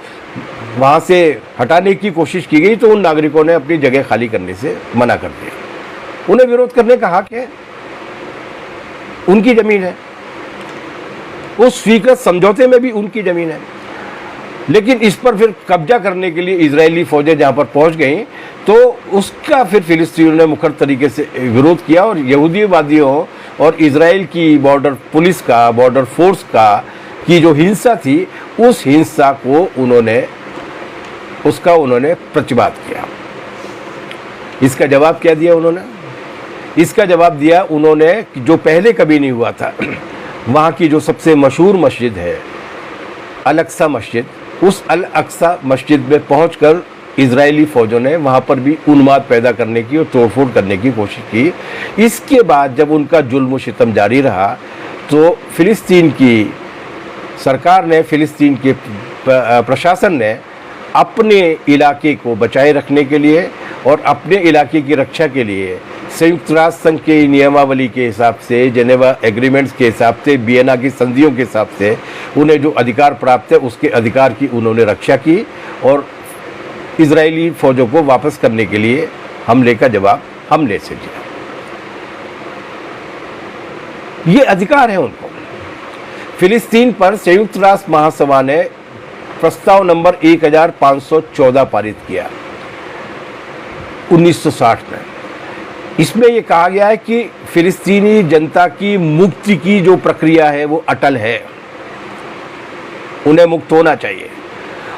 वहाँ से हटाने की कोशिश की गई तो उन नागरिकों ने अपनी जगह खाली करने से मना कर दिया। उन्हें विरोध करने का हक है, उनकी ज़मीन है, उस स्वीकृत समझौते में भी उनकी ज़मीन है। लेकिन इस पर फिर कब्जा करने के लिए इजरायली फौजें जहाँ पर पहुँच गई तो उसका फिर फिलिस्तीनियों ने मुखर तरीके से विरोध किया, और यहूदीवादियों और इजराइल की बॉर्डर पुलिस का, बॉर्डर फोर्स की जो हिंसा थी, उस हिंसा को उन्होंने प्रतिवाद किया। इसका जवाब क्या दिया उन्होंने? इसका जवाब दिया उन्होंने कि जो पहले कभी नहीं हुआ था, वहाँ की जो सबसे मशहूर मस्जिद है अल अक्सा मस्जिद, उस अल अक्सा मस्जिद में पहुंचकर इजरायली फ़ौजों ने वहाँ पर भी उन्माद पैदा करने की और तोड़फोड़ करने की कोशिश की। इसके बाद जब उनका जुल्म सितम जारी रहा तो फिलिस्तीन की सरकार ने, फिलिस्तीन के प्रशासन ने अपने इलाके को बचाए रखने के लिए और अपने इलाके की रक्षा के लिए संयुक्त राष्ट्र संघ के नियमावली के हिसाब से, जेनेवा एग्रीमेंट्स के हिसाब से, वियना की संधियों के हिसाब से उन्हें जो अधिकार प्राप्त है उसके अधिकार की उन्होंने रक्षा की, और इजरायली फ़ौजों को वापस करने के लिए हमले का जवाब हमले से दिया। ये अधिकार है उनको। फिलिस्तीन पर संयुक्त राष्ट्र महासभा ने प्रस्ताव नंबर 1514 पारित किया 1960 में। इसमें यह कहा गया है कि फिलिस्तीनी जनता की मुक्ति की जो प्रक्रिया है वो अटल है, उन्हें मुक्त होना चाहिए,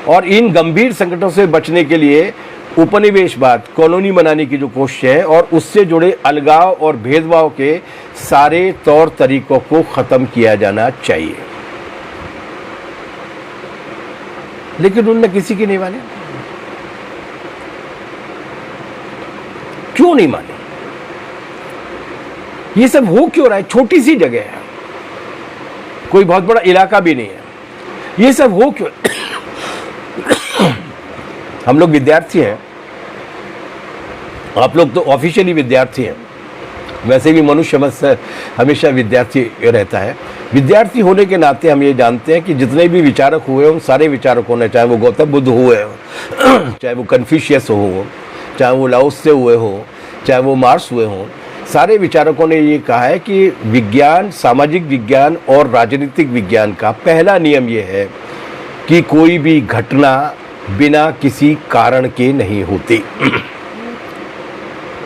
और इन गंभीर संकटों से बचने के लिए उपनिवेशवाद, कॉलोनी बनाने की जो कोशिश है और उससे जुड़े अलगाव और भेदभाव के सारे तौर तरीकों को ख़त्म किया जाना चाहिए। लेकिन उनने किसी की नहीं मानी। क्यों नहीं मानी? ये सब हो क्यों रहा है? छोटी सी जगह है, कोई बहुत बड़ा इलाका भी नहीं है, ये सब हो क्यों? हम लोग विद्यार्थी हैं, आप लोग तो ऑफिशियली विद्यार्थी हैं, वैसे भी मनुष्य हमेशा विद्यार्थी रहता है। विद्यार्थी होने के नाते हम ये जानते हैं कि जितने भी विचारक हुए उन सारे विचारकों ने, चाहे वो गौतम बुद्ध हुए हो, चाहे वो कन्फ्यूशियस हो, चाहे वो लाओ त्से हुए हो, चाहे वो मार्क्स हुए हों, सारे विचारकों ने ये कहा है कि विज्ञान, सामाजिक विज्ञान और राजनीतिक विज्ञान का पहला नियम ये है कि कोई भी घटना बिना किसी कारण के नहीं होती।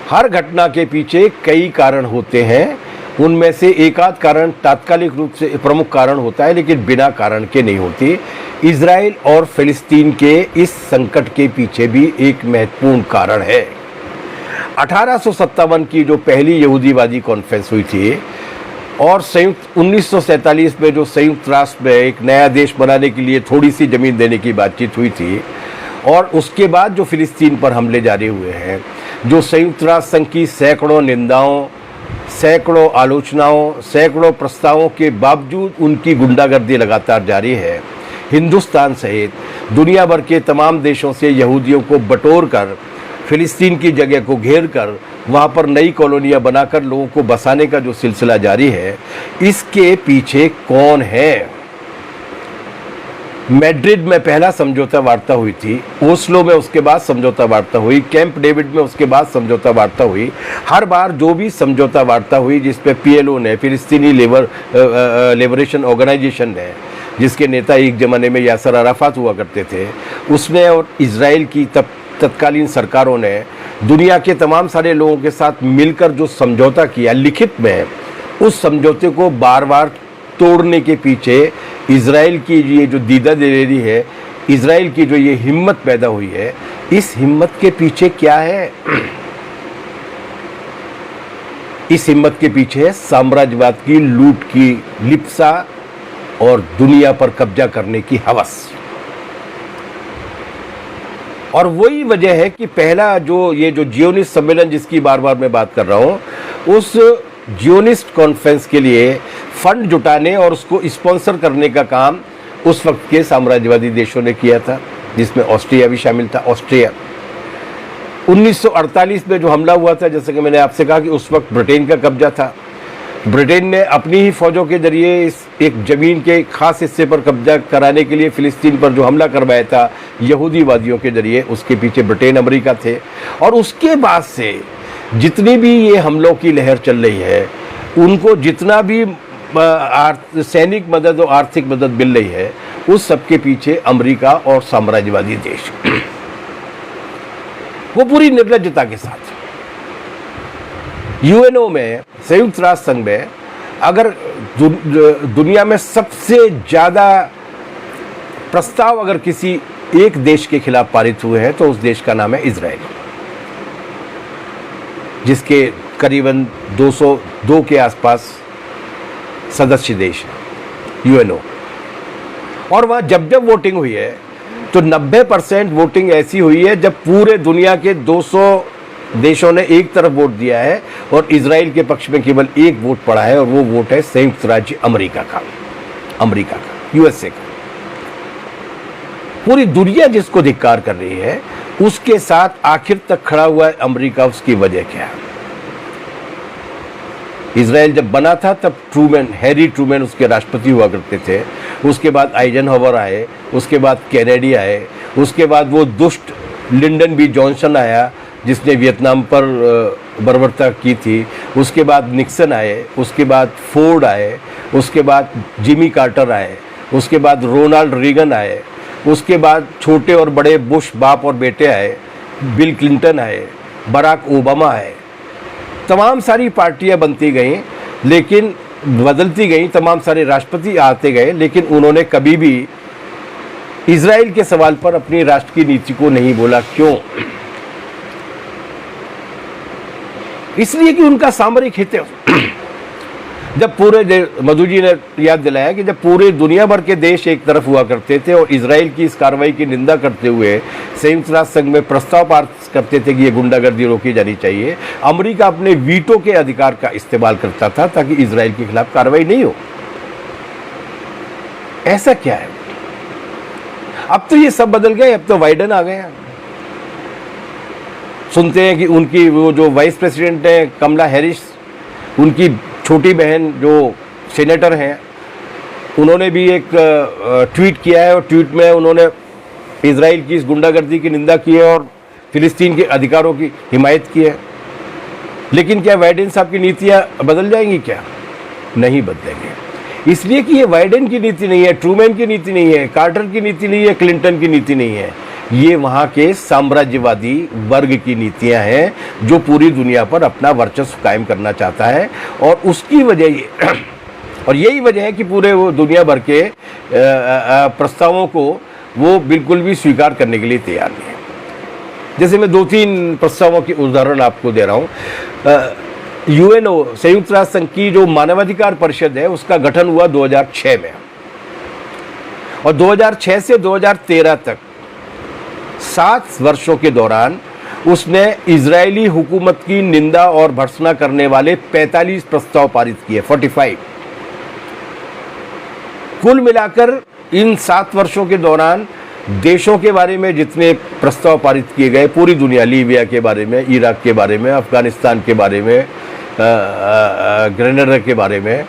हर घटना के पीछे कई कारण होते हैं, उनमें से एक आध कारण तात्कालिक रूप से प्रमुख कारण होता है, लेकिन बिना कारण के नहीं होती। इजराइल और फिलिस्तीन के इस संकट के पीछे भी एक महत्वपूर्ण कारण है। 1857 की जो पहली यहूदीवादी कॉन्फ्रेंस हुई थी और संयुक्त 1947 में जो संयुक्त राष्ट्र में एक नया देश बनाने के लिए थोड़ी सी जमीन देने की बातचीत हुई थी, और उसके बाद जो फिलिस्तीन पर हमले जारी हुए हैं, जो संयुक्त राष्ट्र संघ की सैकड़ों निंदाओं, सैकड़ों आलोचनाओं, सैकड़ों प्रस्तावों के बावजूद उनकी गुंडागर्दी लगातार जारी है। हिंदुस्तान सहित दुनिया भर के तमाम देशों से यहूदियों को बटोर कर, फिलिस्तीन की जगह को घेर कर, वहाँ पर नई कॉलोनियाँ बनाकर लोगों को बसाने का जो सिलसिला जारी है, इसके पीछे कौन है? मैड्रिड में पहला समझौता वार्ता हुई थी, ओस्लो में उसके बाद समझौता वार्ता हुई, कैंप डेविड में उसके बाद समझौता वार्ता हुई। हर बार जो भी समझौता वार्ता हुई जिसपे PLO ने, फिलिस्तीनी लिबरेशन ऑर्गेनाइजेशन ने, जिसके नेता एक ज़माने में यासर अराफात हुआ करते थे, उसने और इजराइल की तत्कालीन सरकारों ने दुनिया के तमाम सारे लोगों के साथ मिलकर जो समझौता किया लिखित में, उस समझौते को बार बार तोड़ने के पीछे इजराइल की ये जो दीदा दिलेरी है, इजराइल की जो ये हिम्मत पैदा हुई है, इस हिम्मत के पीछे क्या है? इस हिम्मत के पीछे है साम्राज्यवाद की लूट की लिप्सा और दुनिया पर कब्जा करने की हवस। और वही वजह है कि पहला जो जियोनिस्ट सम्मेलन जिसकी बार बार मैं बात कर रहा हूँ, उस जियोनिस्ट कॉन्फ्रेंस के लिए फंड जुटाने और उसको स्पॉन्सर करने का काम उस वक्त के साम्राज्यवादी देशों ने किया था, जिसमें ऑस्ट्रिया भी शामिल था। ऑस्ट्रिया 1948 में जो हमला हुआ था, जैसे कि मैंने आपसे कहा कि उस वक्त ब्रिटेन का कब्जा था। ब्रिटेन ने अपनी ही फौजों के जरिए इस एक ज़मीन के खास हिस्से पर कब्जा कराने के लिए फिलिस्तीन पर जो हमला करवाया था यहूदीवादियों के जरिए, उसके पीछे ब्रिटेन, अमेरिका थे। और उसके बाद से जितनी भी ये हमलों की लहर चल रही है, उनको जितना भी सैनिक मदद और आर्थिक मदद मिल रही है, उस सब के पीछे अमेरिका और साम्राज्यवादी देश, वो पूरी निर्लज्जता के साथ। UNO में, संयुक्त राष्ट्र संघ में, अगर दुनिया में सबसे ज़्यादा प्रस्ताव अगर किसी एक देश के खिलाफ पारित हुए हैं तो उस देश का नाम है इजराइल, जिसके करीबन 202 के आसपास सदस्य देश हैं UNO। और वहाँ जब जब वोटिंग हुई है तो 90% वोटिंग ऐसी हुई है जब पूरे दुनिया के 200 देशों ने एक तरफ वोट दिया है और इजराइल के पक्ष में केवल एक वोट पड़ा है, और वो वोट है संयुक्त राज्य अमेरिका का, USA का। पूरी दुनिया जिसको धिक्कार कर रही है, उसके साथ आखिर तक खड़ा हुआ है अमेरिका। उसकी वजह क्या है? इजराइल जब बना था तब हैरी ट्रूमैन उसके राष्ट्रपति हुआ करते थे, उसके बाद आइजनहावर आए, उसके बाद कैनेडी आए, उसके बाद वो दुष्ट लिंडन बी जॉनसन आया जिसने वियतनाम पर बर्बरता की थी, उसके बाद निक्सन आए, उसके बाद फोर्ड आए, उसके बाद जिमी कार्टर आए, उसके बाद रोनाल्ड रीगन आए, उसके बाद छोटे और बड़े बुश बाप और बेटे आए, बिल क्लिंटन आए, बराक ओबामा आए। तमाम सारी पार्टियां बनती गईं, लेकिन बदलती गईं, तमाम सारे राष्ट्रपति आते गए, लेकिन उन्होंने कभी भी इजराइल के सवाल पर अपनी राष्ट्र की नीति को नहीं बोला। क्यों? इसलिए कि उनका सामरिक हित है। जब मधु जी ने याद दिलाया कि जब पूरे दुनिया भर के देश एक तरफ हुआ करते थे और इजराइल की इस कार्रवाई की निंदा करते हुए संयुक्त राष्ट्र संघ में प्रस्ताव पास करते थे कि ये गुंडागर्दी रोकी जानी चाहिए, अमेरिका अपने वीटो के अधिकार का इस्तेमाल करता था ताकि इजराइल के खिलाफ कार्रवाई नहीं हो। ऐसा क्या है? अब तो ये सब बदल गए, अब तो बाइडेन आ गए। सुनते हैं कि उनकी वो जो वाइस प्रेसिडेंट है कमला हैरिस, उनकी छोटी बहन जो सीनेटर हैं, उन्होंने भी एक ट्वीट किया है और ट्वीट में उन्होंने इजराइल की इस गुंडागर्दी की निंदा की है और फिलिस्तीन के अधिकारों की हिमायत की है। लेकिन क्या बाइडेन साहब की नीतियां बदल जाएंगी? क्या नहीं बदलेंगे, इसलिए कि ये बाइडेन की नीति नहीं है, ट्रूमैन की नीति नहीं है, कार्टर की नीति नहीं है, क्लिंटन की नीति नहीं है। ये वहाँ के साम्राज्यवादी वर्ग की नीतियां हैं जो पूरी दुनिया पर अपना वर्चस्व कायम करना चाहता है और उसकी वजह ये और यही वजह है कि पूरे वो दुनिया भर के प्रस्तावों को वो बिल्कुल भी स्वीकार करने के लिए तैयार नहीं है। जैसे मैं 2-3 प्रस्तावों की उदाहरण आपको दे रहा हूँ। यूएनओ, संयुक्त राष्ट्र संघ की जो मानवाधिकार परिषद है, उसका गठन हुआ 2006 में और 2006 से 2013 तक 7 वर्षों के दौरान उसने इजरायली हुकूमत की निंदा और भर्त्सना करने वाले 45 प्रस्ताव पारित किए, 45। कुल मिलाकर इन 7 वर्षों के दौरान देशों के बारे में जितने प्रस्ताव पारित किए गए, पूरी दुनिया, लीबिया के बारे में, इराक के बारे में, अफगानिस्तान के बारे में, ग्रेनेडा के बारे में,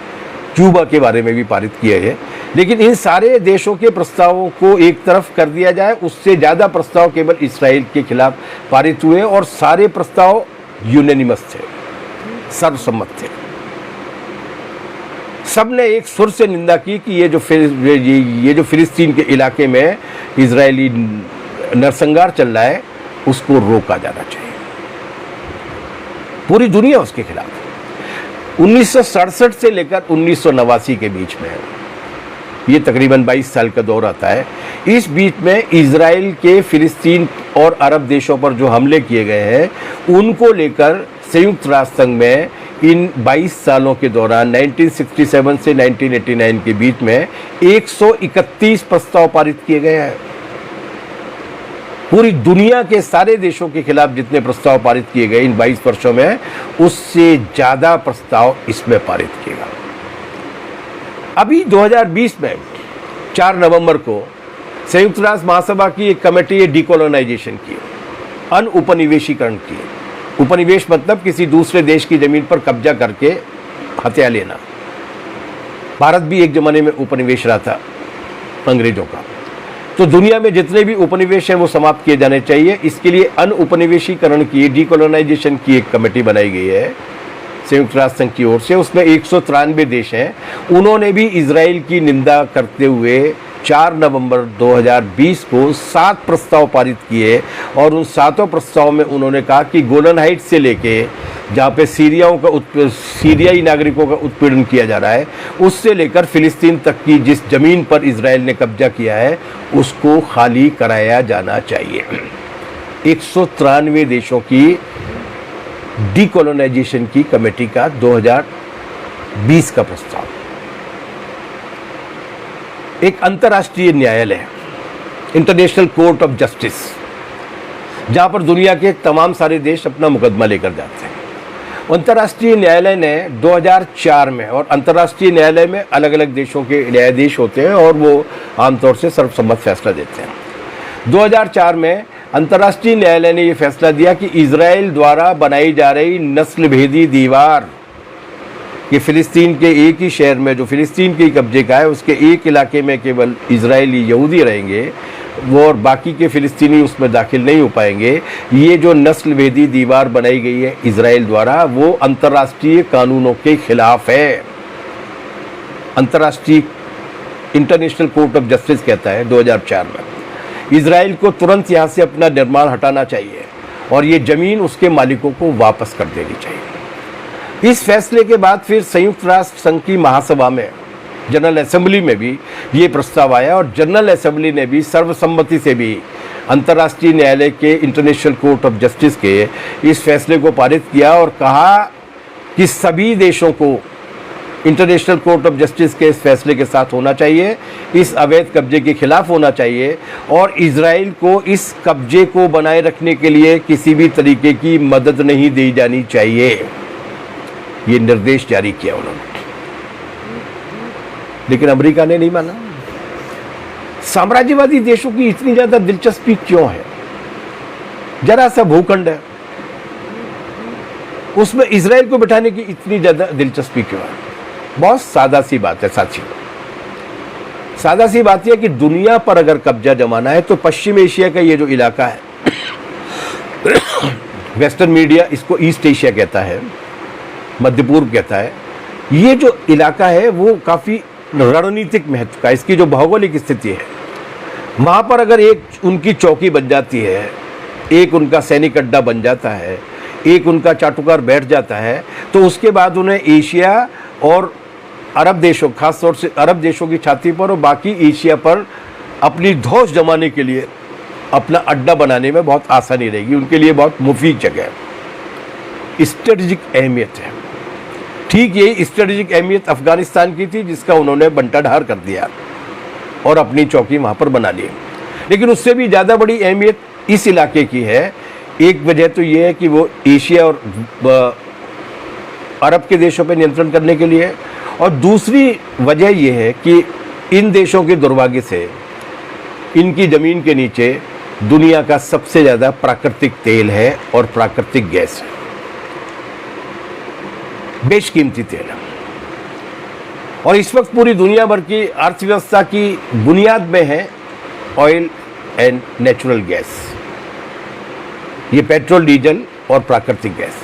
क्यूबा के बारे में भी पारित किए हैं। लेकिन इन सारे देशों के प्रस्तावों को एक तरफ कर दिया जाए, उससे ज़्यादा प्रस्ताव केवल इसराइल के खिलाफ पारित हुए और सारे प्रस्ताव यूनानिमस थे, सर्वसम्मत थे। सबने एक सुर से निंदा की कि ये जो फिलिस्तीन के इलाके में इजरायली नरसंहार चल रहा है, उसको रोका जाना चाहिए। पूरी दुनिया उसके खिलाफ। 1967 से लेकर 1989 के बीच में, ये तकरीबन 22 साल का दौर आता है, इस बीच में इजराइल के फिलिस्तीन और अरब देशों पर जो हमले किए गए हैं, उनको लेकर संयुक्त राष्ट्र संघ में इन 22 सालों के दौरान 1967 से 1989 के बीच में 131 प्रस्ताव पारित किए गए हैं। पूरी दुनिया के सारे देशों के खिलाफ जितने प्रस्ताव पारित किए गए इन 22 वर्षों में, उससे ज़्यादा प्रस्ताव इसमें पारित किए गए। अभी 2020 में 4 नवंबर को संयुक्त राष्ट्र महासभा की एक कमेटी है डीकोलोनाइजेशन की, अनउपनिवेशीकरण की। उपनिवेश मतलब किसी दूसरे देश की जमीन पर कब्जा करके हथिया लेना। भारत भी एक जमाने में उपनिवेश रहा था अंग्रेजों का। तो दुनिया में जितने भी उपनिवेश हैं वो समाप्त किए जाने चाहिए। इसके लिए अनउपनिवेशीकरण की, डीकोलोनाइजेशन की एक कमेटी बनाई गई है संयुक्त राष्ट्र संघ की ओर से। उसमें 193 देश हैं। उन्होंने भी इजराइल की निंदा करते हुए 4 नवंबर 2020 को 7 प्रस्ताव पारित किए और उन 7 प्रस्ताव में उन्होंने कहा कि गोलन हाइट से लेके जहाँ पे सीरियाई नागरिकों का उत्पीड़न किया जा रहा है, उससे लेकर फिलिस्तीन तक की जिस जमीन पर इजराइल ने कब्जा किया है, उसको खाली कराया जाना चाहिए। 193 देशों की डीकोलोनाइजेशन की कमेटी का 2020 का प्रस्ताव। एक अंतर्राष्ट्रीय न्यायालय, इंटरनेशनल कोर्ट ऑफ जस्टिस, जहां पर दुनिया के तमाम सारे देश अपना मुकदमा लेकर जाते हैं। अंतर्राष्ट्रीय न्यायालय ने 2004 में, और अंतर्राष्ट्रीय न्यायालय में अलग अलग देशों के न्यायाधीश होते हैं और वो आमतौर से सर्वसम्मत फैसला देते हैं। 2004 में अंतर्राष्ट्रीय न्यायालय ने यह फैसला दिया कि इजराइल द्वारा बनाई जा रही नस्ल भेदी दीवार, कि फिलिस्तीन के एक ही शहर में जो फिलिस्तीन के कब्जे का है, उसके एक इलाके में केवल इजरायली यहूदी रहेंगे, वो और बाकी के फिलिस्तीनी उसमें दाखिल नहीं हो पाएंगे। ये जो नस्ल भेदी दीवार बनाई गई है इजराइल द्वारा, वो अंतर्राष्ट्रीय कानूनों के खिलाफ है। अंतर्राष्ट्रीय इंटरनेशनल कोर्ट ऑफ जस्टिस कहता है 2004 में इजराइल को तुरंत यहाँ से अपना निर्माण हटाना चाहिए और ये ज़मीन उसके मालिकों को वापस कर देनी चाहिए। इस फैसले के बाद फिर संयुक्त राष्ट्र संघ की महासभा में, जनरल असेंबली में भी ये प्रस्ताव आया और जनरल असेंबली ने भी सर्वसम्मति से भी अंतर्राष्ट्रीय न्यायालय के, इंटरनेशनल कोर्ट ऑफ जस्टिस के इस फैसले को पारित किया और कहा कि सभी देशों को इंटरनेशनल कोर्ट ऑफ जस्टिस के इस फैसले के साथ होना चाहिए, इस अवैध कब्जे के खिलाफ होना चाहिए और इजराइल को इस कब्जे को बनाए रखने के लिए किसी भी तरीके की मदद नहीं दी जानी चाहिए। ये निर्देश जारी किया उन्होंने, लेकिन अमेरिका ने नहीं माना। साम्राज्यवादी देशों की इतनी ज्यादा दिलचस्पी क्यों है? जरा सा भूखंड है, उसमें इजराइल को बिठाने की इतनी ज्यादा दिलचस्पी क्यों है? बहुत सादा सी बात है साथियों। सादा सी बात यह कि दुनिया पर अगर कब्जा जमाना है तो पश्चिम एशिया का ये जो इलाका है, वेस्टर्न मीडिया इसको ईस्ट एशिया कहता है, मध्य पूर्व कहता है, ये जो इलाका है वो काफी रणनीतिक महत्व का, इसकी जो भौगोलिक स्थिति है, वहां पर अगर एक उनकी चौकी बन जाती है, एक उनका सैनिक अड्डा बन जाता है, एक उनका चाटुकार बैठ जाता है, तो उसके बाद उन्हें एशिया और अरब देशों, खासतौर से अरब देशों की छाती पर और बाकी एशिया पर अपनी धौंस जमाने के लिए अपना अड्डा बनाने में बहुत आसानी रहेगी। उनके लिए बहुत मुफीद जगह है, स्ट्रेटेजिक अहमियत है। ठीक यही स्ट्रेटेजिक अहमियत अफगानिस्तान की थी, जिसका उन्होंने बंटाढार कर दिया और अपनी चौकी वहां पर बना ली। लेकिन उससे भी ज़्यादा बड़ी अहमियत इस इलाके की है। एक वजह तो ये है कि वो एशिया और अरब के देशों पर नियंत्रण करने के लिए, और दूसरी वजह यह है कि इन देशों के दुर्भाग्य से इनकी ज़मीन के नीचे दुनिया का सबसे ज़्यादा प्राकृतिक तेल है और प्राकृतिक गैस है, बेशकीमती तेल है। और इस वक्त पूरी दुनिया भर की अर्थव्यवस्था की बुनियाद में है ऑयल एंड नेचुरल गैस, ये पेट्रोल, डीजल और प्राकृतिक गैस,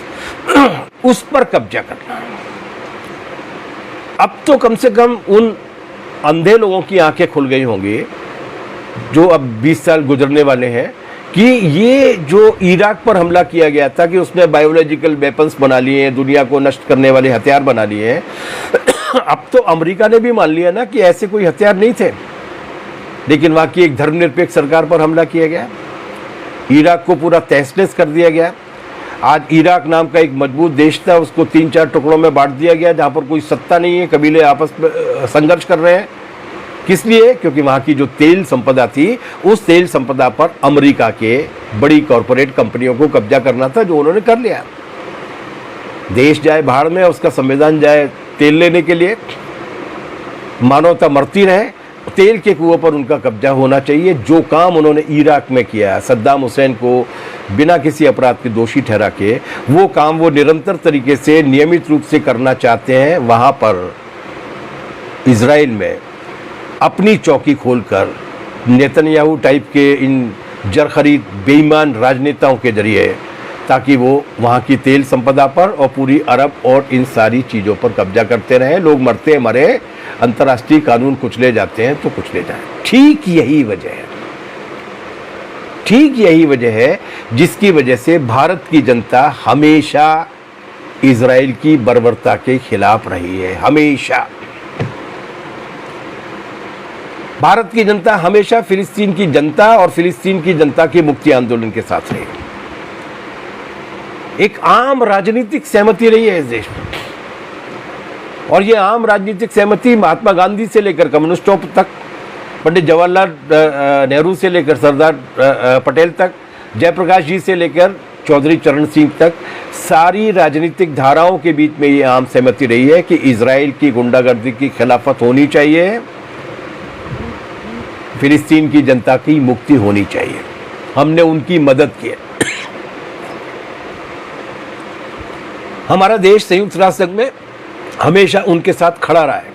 उस पर कब्जा करना। अब तो कम से कम उन अंधे लोगों की आंखें खुल गई होंगी जो अब 20 साल गुजरने वाले हैं कि ये जो इराक पर हमला किया गया था कि उसने बायोलॉजिकल वेपन्स बना लिए हैं, दुनिया को नष्ट करने वाले हथियार बना लिए हैं। अब तो अमेरिका ने भी मान लिया ना कि ऐसे कोई हथियार नहीं थे, लेकिन वहाँ की एक धर्मनिरपेक्ष सरकार पर हमला किया गया, इराक को पूरा तहस-नहस कर दिया गया। आज इराक नाम का एक मजबूत देश था, उसको 3-4 टुकड़ों में बांट दिया गया, जहाँ पर कोई सत्ता नहीं है, कबीले आपस में संघर्ष कर रहे हैं। किस लिए? क्योंकि वहाँ की जो तेल संपदा थी, उस तेल संपदा पर अमेरिका के बड़ी कॉरपोरेट कंपनियों को कब्जा करना था, जो उन्होंने कर लिया। देश जाए भाड़ में, उसका संविधान जाए तेल लेने के लिए, मानवता मरती रहे, तेल के कुओं पर उनका कब्जा होना चाहिए। जो काम उन्होंने इराक में किया, सद्दाम हुसैन को बिना किसी अपराध के दोषी ठहरा के, वो काम वो निरंतर तरीके से नियमित रूप से करना चाहते हैं। वहाँ पर इजराइल में अपनी चौकी खोलकर नेतन्याहू टाइप के इन जरखरीद बेईमान राजनेताओं के जरिए, ताकि वो वहाँ की तेल संपदा पर और पूरी अरब और इन सारी चीज़ों पर कब्जा करते रहें। लोग मरते मरे, अंतर्राष्ट्रीय कानून कुचले जाते हैं तो कुचले जाएं। ठीक यही वजह है, ठीक यही वजह है जिसकी वजह से भारत की जनता हमेशा इजराइल की बर्बरता के खिलाफ रही है। हमेशा भारत की जनता हमेशा फिलिस्तीन की जनता और फिलिस्तीन की जनता के मुक्ति आंदोलन के साथ रही। एक आम राजनीतिक सहमति रही है इस देश में, और ये आम राजनीतिक सहमति महात्मा गांधी से लेकर कम्युनिस्टों तक, पंडित जवाहरलाल नेहरू से लेकर सरदार पटेल तक, जयप्रकाश जी से लेकर चौधरी चरण सिंह तक, सारी राजनीतिक धाराओं के बीच में ये आम सहमति रही है कि इजराइल की गुंडागर्दी की खिलाफत होनी चाहिए, फिलिस्तीन की जनता की मुक्ति होनी चाहिए। हमने उनकी मदद की है। हमारा देश संयुक्त राष्ट्र संघ में हमेशा उनके साथ खड़ा रहा है।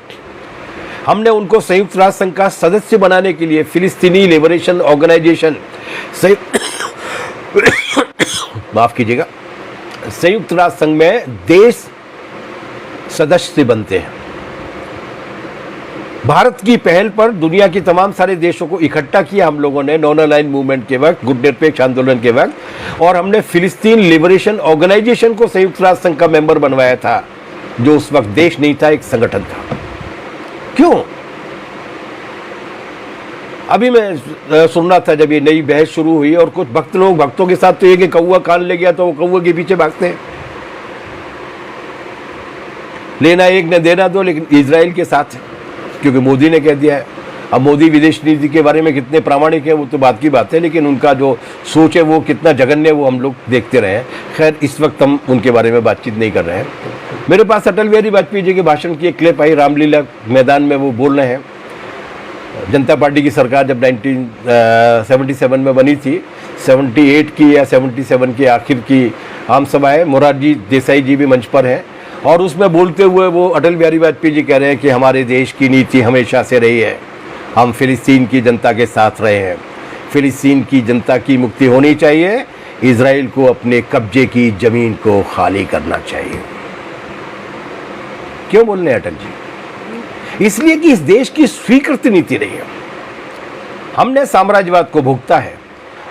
हमने उनको संयुक्त राष्ट्र संघ का सदस्य बनाने के लिए फिलिस्तीनी लिबरेशन ऑर्गेनाइजेशन, माफ कीजिएगा, संयुक्त राष्ट्र संघ में देश सदस्य बनते हैं। भारत की पहल पर दुनिया के तमाम सारे देशों को इकट्ठा किया हम लोगों ने नॉन अलाइन मूवमेंट के वक्त, गुटनिरपेक्ष आंदोलन के वक्त, और हमने फिलिस्तीन लिबरेशन ऑर्गेनाइजेशन को संयुक्त राष्ट्र संघ का मेंबर बनवाया था, जो उस वक्त देश नहीं था, एक संगठन था। क्यों? अभी मैं सुन रहा था जब ये नई बहस शुरू हुई, और कुछ भक्त लोग, भक्तों के साथ तो ये कि कौवा कान ले गया तो वो कौवे के पीछे भागते हैं। लेना एक ने देना दो, लेकिन इजराइल के साथ है, क्योंकि मोदी ने कह दिया है। अब मोदी विदेश नीति के बारे में कितने प्रामाणिक है वो तो बात की बात है, लेकिन उनका जो सोच है वो कितना जघन्य है वो हम लोग देखते रहे हैं। खैर, इस वक्त हम उनके बारे में बातचीत नहीं कर रहे हैं। मेरे पास अटल बिहारी वाजपेयी जी के भाषण की एक क्लिप आई, रामलीला मैदान में वो बोल रहे हैं। जनता पार्टी की सरकार जब 1977 में बनी थी, 78 की या 77 की आखिर की आम सभा है, मोरारजी देसाई जी भी मंच पर हैं, और उसमें बोलते हुए वो अटल बिहारी वाजपेयी जी कह रहे हैं कि हमारे देश की नीति हमेशा से रही है, हम फिलिस्तीन की जनता के साथ रहे हैं, फिलिस्तीन की जनता की मुक्ति होनी चाहिए, इजराइल को अपने कब्जे की ज़मीन को खाली करना चाहिए। क्यों बोल रहे हैं अटल जी? इसलिए कि इस देश की स्वीकृत नीति नहीं है। हमने साम्राज्यवाद को भुगता है,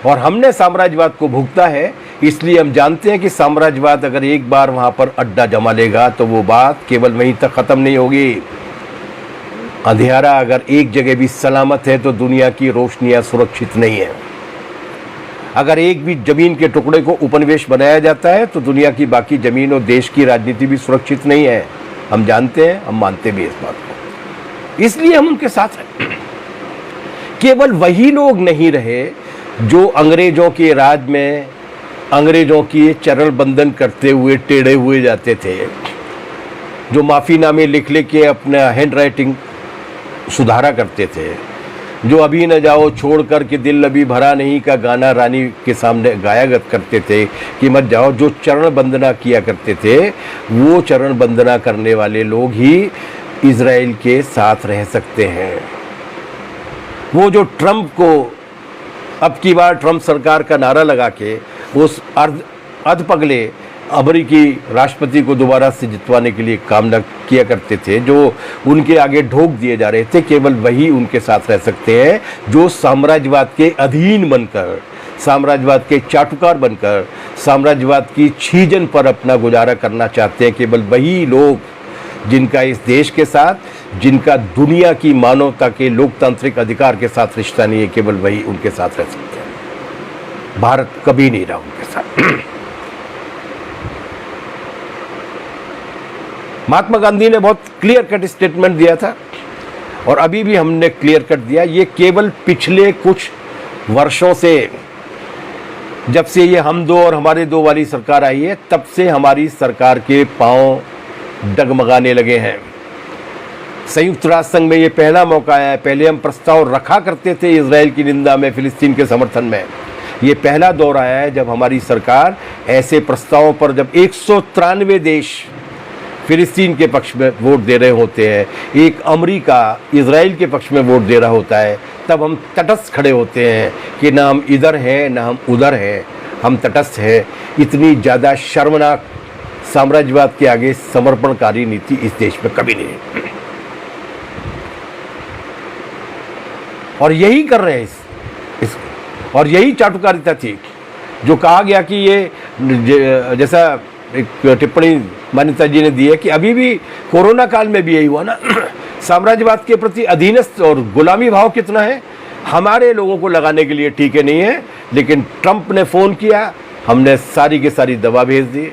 और हमने साम्राज्यवाद को भुगता है इसलिए हम जानते हैं कि साम्राज्यवाद अगर एक बार वहां पर अड्डा जमा लेगा तो वो बात केवल वहीं तक खत्म नहीं होगी। अंधियारा अगर एक जगह भी सलामत है तो दुनिया की रोशनियां सुरक्षित नहीं है। अगर एक भी जमीन के टुकड़े को उपनिवेश बनाया जाता है तो दुनिया की बाकी जमीन और देश की राजनीति भी सुरक्षित नहीं है। हम जानते हैं, हम मानते भी इस बात को, इसलिए हम उनके साथ हैं। केवल वही लोग नहीं रहे जो अंग्रेजों के राज में अंग्रेजों की चरण बंधन करते हुए टेढ़े हुए जाते थे, जो माफ़ीनामे लिख लिख के अपना हैंड राइटिंग सुधारा करते थे, जो अभी न जाओ छोड़ कर के दिल अभी भरा नहीं का गाना रानी के सामने गाया करते थे कि मत जाओ, जो चरण वंदना किया करते थे, वो चरण वंदना करने वाले लोग ही इजराइल के साथ रह सकते हैं। वो जो ट्रंप को अब की बार ट्रंप सरकार का नारा लगा के उस अधपगले अमेरिकी राष्ट्रपति को दोबारा से जितवाने के लिए काम न किया करते थे, जो उनके आगे ढोक दिए जा रहे थे, केवल वही उनके साथ रह सकते हैं जो साम्राज्यवाद के अधीन बनकर, साम्राज्यवाद के चाटुकार बनकर, साम्राज्यवाद की छीजन पर अपना गुजारा करना चाहते हैं। केवल वही लोग जिनका इस देश के साथ, जिनका दुनिया की मानवता के लोकतांत्रिक अधिकार के साथ रिश्ता नहीं है, केवल वही उनके साथ रह सकते हैं। भारत कभी नहीं रहा उनके साथ। महात्मा गांधी ने बहुत क्लियर कट स्टेटमेंट दिया था, और अभी भी हमने क्लियर कट दिया। ये केवल पिछले कुछ वर्षों से, जब से ये हम दो और हमारे दो वाली सरकार आई है, तब से हमारी सरकार के पांव डगमगाने लगे हैं। संयुक्त राष्ट्र संघ में ये पहला मौका है। पहले हम प्रस्ताव रखा करते थे इजराइल की निंदा में, फिलिस्तीन के समर्थन में। ये पहला दौर आया है जब हमारी सरकार ऐसे प्रस्तावों पर, जब 193 देश फिलिस्तीन के पक्ष में वोट दे रहे होते हैं, एक अमेरिका इजराइल के पक्ष में वोट दे रहा होता है, तब हम तटस्थ खड़े होते हैं कि ना हम इधर हैं ना हम उधर हैं, हम तटस्थ हैं। इतनी ज़्यादा शर्मनाक साम्राज्यवाद के आगे समर्पणकारी नीति इस देश में कभी नहीं है, और यही कर रहे हैं इस और यही चाटुकारिता थी जो कहा गया कि ये, जैसा एक टिप्पणी मान्यता जी ने दी है कि अभी भी कोरोना काल में भी यही हुआ ना। साम्राज्यवाद के प्रति अधीनस्थ और गुलामी भाव कितना है। हमारे लोगों को लगाने के लिए टीके नहीं है, लेकिन ट्रंप ने फ़ोन किया, हमने सारी के सारी दवा भेज दी।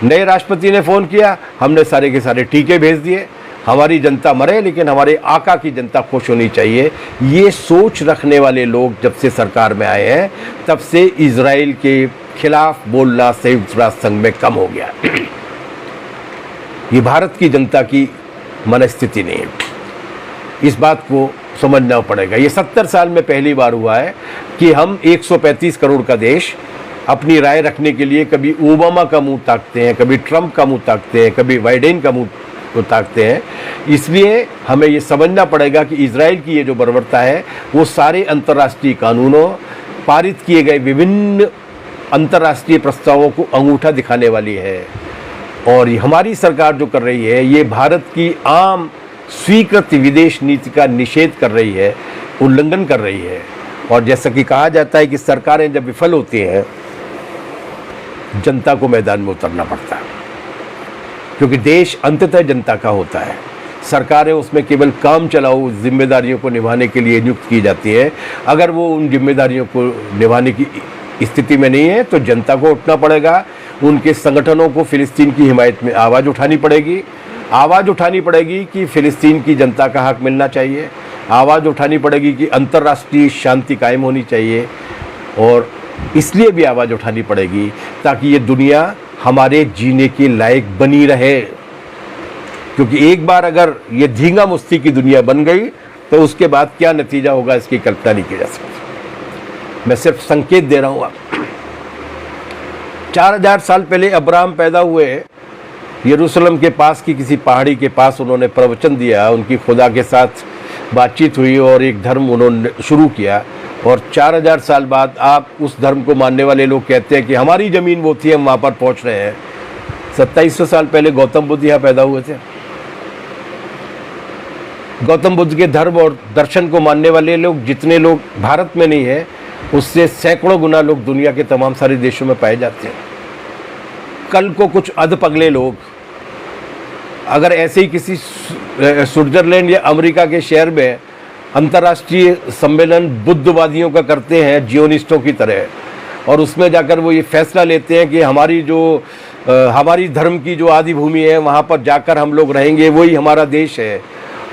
नए राष्ट्रपति ने फ़ोन किया, हमने सारे के सारे टीके भेज दिए। हमारी जनता मरे, लेकिन हमारे आका की जनता खुश होनी चाहिए। ये सोच रखने वाले लोग जब से सरकार में आए हैं, तब से इजराइल के खिलाफ बोलना संयुक्त राष्ट्र संघ में कम हो गया। ये भारत की जनता की मनस्थिति नहीं है, इस बात को समझना पड़ेगा। ये 70 साल में पहली बार हुआ है कि हम 135 करोड़ का देश अपनी राय रखने के लिए कभी ओबामा का मुंह ताकते हैं, कभी ट्रंप का मुंह ताकते हैं, कभी बाइडेन का मुंह को ताकते हैं। इसलिए हमें ये समझना पड़ेगा कि इजराइल की ये जो बर्बरता है वो सारे अंतर्राष्ट्रीय कानूनों, पारित किए गए विभिन्न अंतर्राष्ट्रीय प्रस्तावों को अंगूठा दिखाने वाली है। और हमारी सरकार जो कर रही है, ये भारत की आम स्वीकृत विदेश नीति का निषेध कर रही है, उल्लंघन कर रही है। और जैसा कि कहा जाता है कि सरकारें जब विफल होती हैं, जनता को मैदान में उतरना पड़ता है, क्योंकि देश अंततः जनता का होता है। सरकारें उसमें केवल काम चलाओ जिम्मेदारियों को निभाने के लिए नियुक्त की जाती है। अगर वो उन जिम्मेदारियों को निभाने की स्थिति में नहीं है तो जनता को उठना पड़ेगा। उनके संगठनों को फिलिस्तीन की हिमायत में आवाज़ उठानी पड़ेगी। आवाज़ उठानी पड़ेगी कि फ़िलिस्तीन की जनता का हक मिलना चाहिए, आवाज़ उठानी पड़ेगी कि अंतर्राष्ट्रीय शांति कायम होनी चाहिए, और इसलिए भी आवाज़ उठानी पड़ेगी ताकि ये दुनिया हमारे जीने के लायक बनी रहे। क्योंकि एक बार अगर ये धींगा मुस्ती की दुनिया बन गई तो उसके बाद क्या नतीजा होगा इसकी कल्पना नहीं की जा सकती। मैं सिर्फ संकेत दे रहा हूँ आपको। 4000 साल पहले अब्राहम पैदा हुए, यरूशलेम के पास की किसी पहाड़ी के पास उन्होंने प्रवचन दिया, उनकी खुदा के साथ बातचीत हुई और एक धर्म उन्होंने शुरू किया। और 4000 साल बाद आप उस धर्म को मानने वाले लोग कहते हैं कि हमारी ज़मीन वो थी, हम वहाँ पर पहुँच रहे हैं। 2700 साल पहले गौतम बुद्ध यहाँ पैदा हुए थे। गौतम बुद्ध के धर्म और दर्शन को मानने वाले लोग जितने लोग भारत में नहीं है, उससे सैकड़ों गुना लोग दुनिया के तमाम सारे देशों में पाए जाते हैं। कल को कुछ अधपगले लोग अगर ऐसे ही किसी स्विट्जरलैंड या अमेरिका के शहर में अंतर्राष्ट्रीय सम्मेलन बुद्धवादियों का करते हैं, जियोनिस्टों की तरह, और उसमें जाकर वो ये फैसला लेते हैं कि हमारी धर्म की जो आदि भूमि है वहाँ पर जाकर हम लोग रहेंगे, वही हमारा देश है,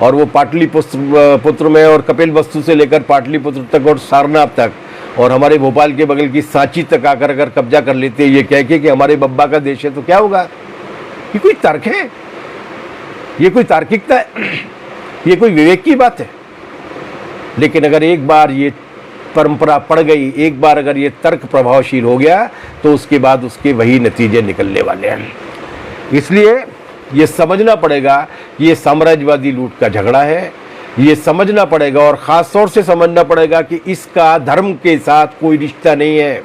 और वो पाटलिपुत्र में और कपिलवस्तु से लेकर पाटलिपुत्र तक और सारनाथ तक और हमारे भोपाल के बगल की सांची तक आकर अगर कब्जा कर लेते हैं ये कह के कि हमारे बब्बा का देश है, तो क्या होगा? ये कोई तर्क है? ये कोई तार्किकता है? ये कोई विवेक की बात है? लेकिन अगर एक बार ये परंपरा पड़ गई, एक बार अगर ये तर्क प्रभावशील हो गया, तो उसके बाद उसके वही नतीजे निकलने वाले हैं। इसलिए ये समझना पड़ेगा कि ये साम्राज्यवादी लूट का झगड़ा है। ये समझना पड़ेगा और ख़ास तौर से समझना पड़ेगा कि इसका धर्म के साथ कोई रिश्ता नहीं है।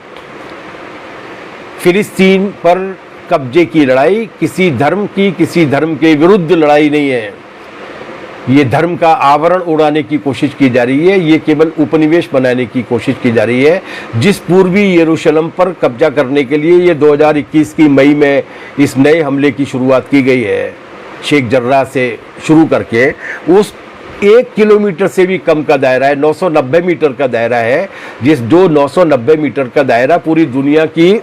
फिलिस्तीन पर कब्जे की लड़ाई किसी धर्म के विरुद्ध लड़ाई नहीं है। ये धर्म का आवरण उड़ाने की कोशिश की जा रही है, ये केवल उपनिवेश बनाने की कोशिश की जा रही है। जिस पूर्वी यरूशलेम पर कब्जा करने के लिए ये 2021 की मई में इस नए हमले की शुरुआत की गई है, शेख जर्राह से शुरू करके, उस 1 किलोमीटर से भी कम का दायरा है, 990 मीटर का दायरा है, जिस 990 मीटर का दायरा पूरी दुनिया की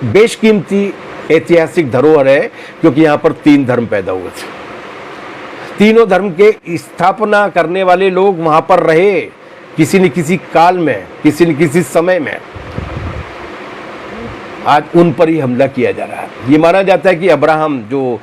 बेशकीमती ऐतिहासिक धरोहर है, क्योंकि यहाँ पर 3 धर्म पैदा हुए थे। तीनों धर्म के स्थापना करने वाले लोग वहाँ पर रहे किसी न किसी काल में, किसी न किसी समय में। आज उन पर ही हमला किया जा रहा है। ये माना जाता है कि अब्राहम जो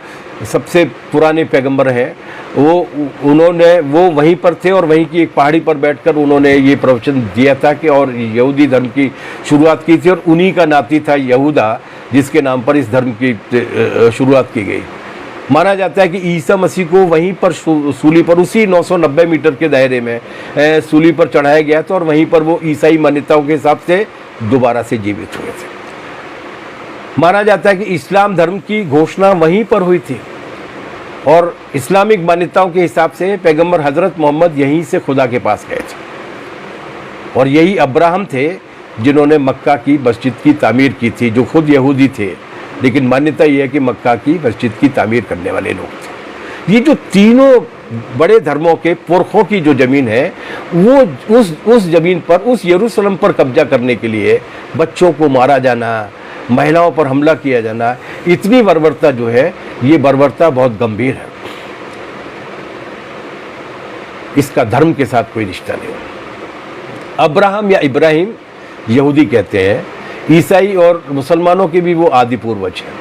सबसे पुराने पैगंबर हैं, वो वहीं पर थे और वहीं की एक पहाड़ी पर बैठकर उन्होंने ये प्रवचन दिया था कि और यहूदी धर्म की शुरुआत की थी, और उन्हीं का नाती था यहूदा, जिसके नाम पर इस धर्म की शुरुआत की गई। माना जाता है कि ईसा मसीह को वहीं पर सूली पर उसी 990 मीटर के दायरे में सूली पर चढ़ाया गया था, और वहीं पर वो ईसाई मान्यताओं के हिसाब से दोबारा से जीवित हुए थे। माना जाता है कि इस्लाम धर्म की घोषणा वहीं पर हुई थी, और इस्लामिक मान्यताओं के हिसाब से पैगंबर हज़रत मोहम्मद यहीं से खुदा के पास गए थे, और यही अब्राहम थे जिन्होंने मक्का की मस्जिद की तामीर की थी, जो खुद यहूदी थे, लेकिन मान्यता यह है कि मक्का की मस्जिद की तामीर करने वाले लोग थे। ये जो तीनों बड़े धर्मों के पुरखों की जो ज़मीन है, वो उस ज़मीन पर, उस यरूशलेम पर कब्जा करने के लिए बच्चों को मारा जाना, महिलाओं पर हमला किया जाना, इतनी बर्बरता जो है, ये बर्बरता बहुत गंभीर है। इसका धर्म के साथ कोई रिश्ता नहीं है। अब्राहम या इब्राहिम यहूदी कहते हैं, ईसाई और मुसलमानों के भी वो आदि पूर्वज हैं।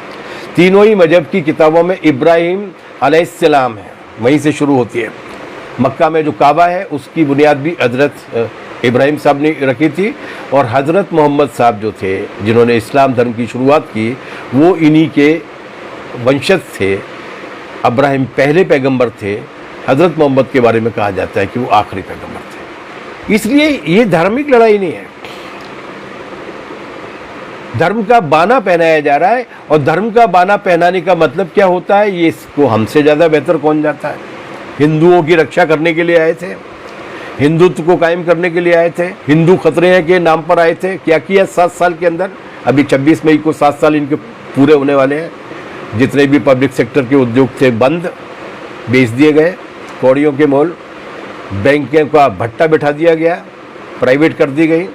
तीनों ही मजहब की किताबों में इब्राहिम अलैहिस्सलाम है, वहीं से शुरू होती है। मक्का में जो काबा है उसकी बुनियाद भी हज़रत इब्राहिम साहब ने रखी थी, और हज़रत मोहम्मद साहब जो थे जिन्होंने इस्लाम धर्म की शुरुआत की, वो इन्हीं के वंशज थे। इब्राहिम पहले पैगंबर थे, हज़रत मोहम्मद के बारे में कहा जाता है कि वो आखिरी पैगंबर थे। इसलिए ये धार्मिक लड़ाई नहीं है, धर्म का बाना पहनाया जा रहा है, और धर्म का बाना पहनाने का मतलब क्या होता है, ये इसको हमसे ज़्यादा बेहतर कौन जाता है। हिंदुओं की रक्षा करने के लिए आए थे, हिंदुत्व को कायम करने के लिए आए थे, हिंदू खतरे हैं के नाम पर आए थे। क्या किया 7 साल के अंदर? अभी 26 मई को 7 साल इनके पूरे होने वाले हैं। जितने भी पब्लिक सेक्टर के उद्योग थे बंद, बेच दिए गए कौड़ियों के मोल, बैंकों का भट्टा बिठा दिया गया, प्राइवेट कर दी गई।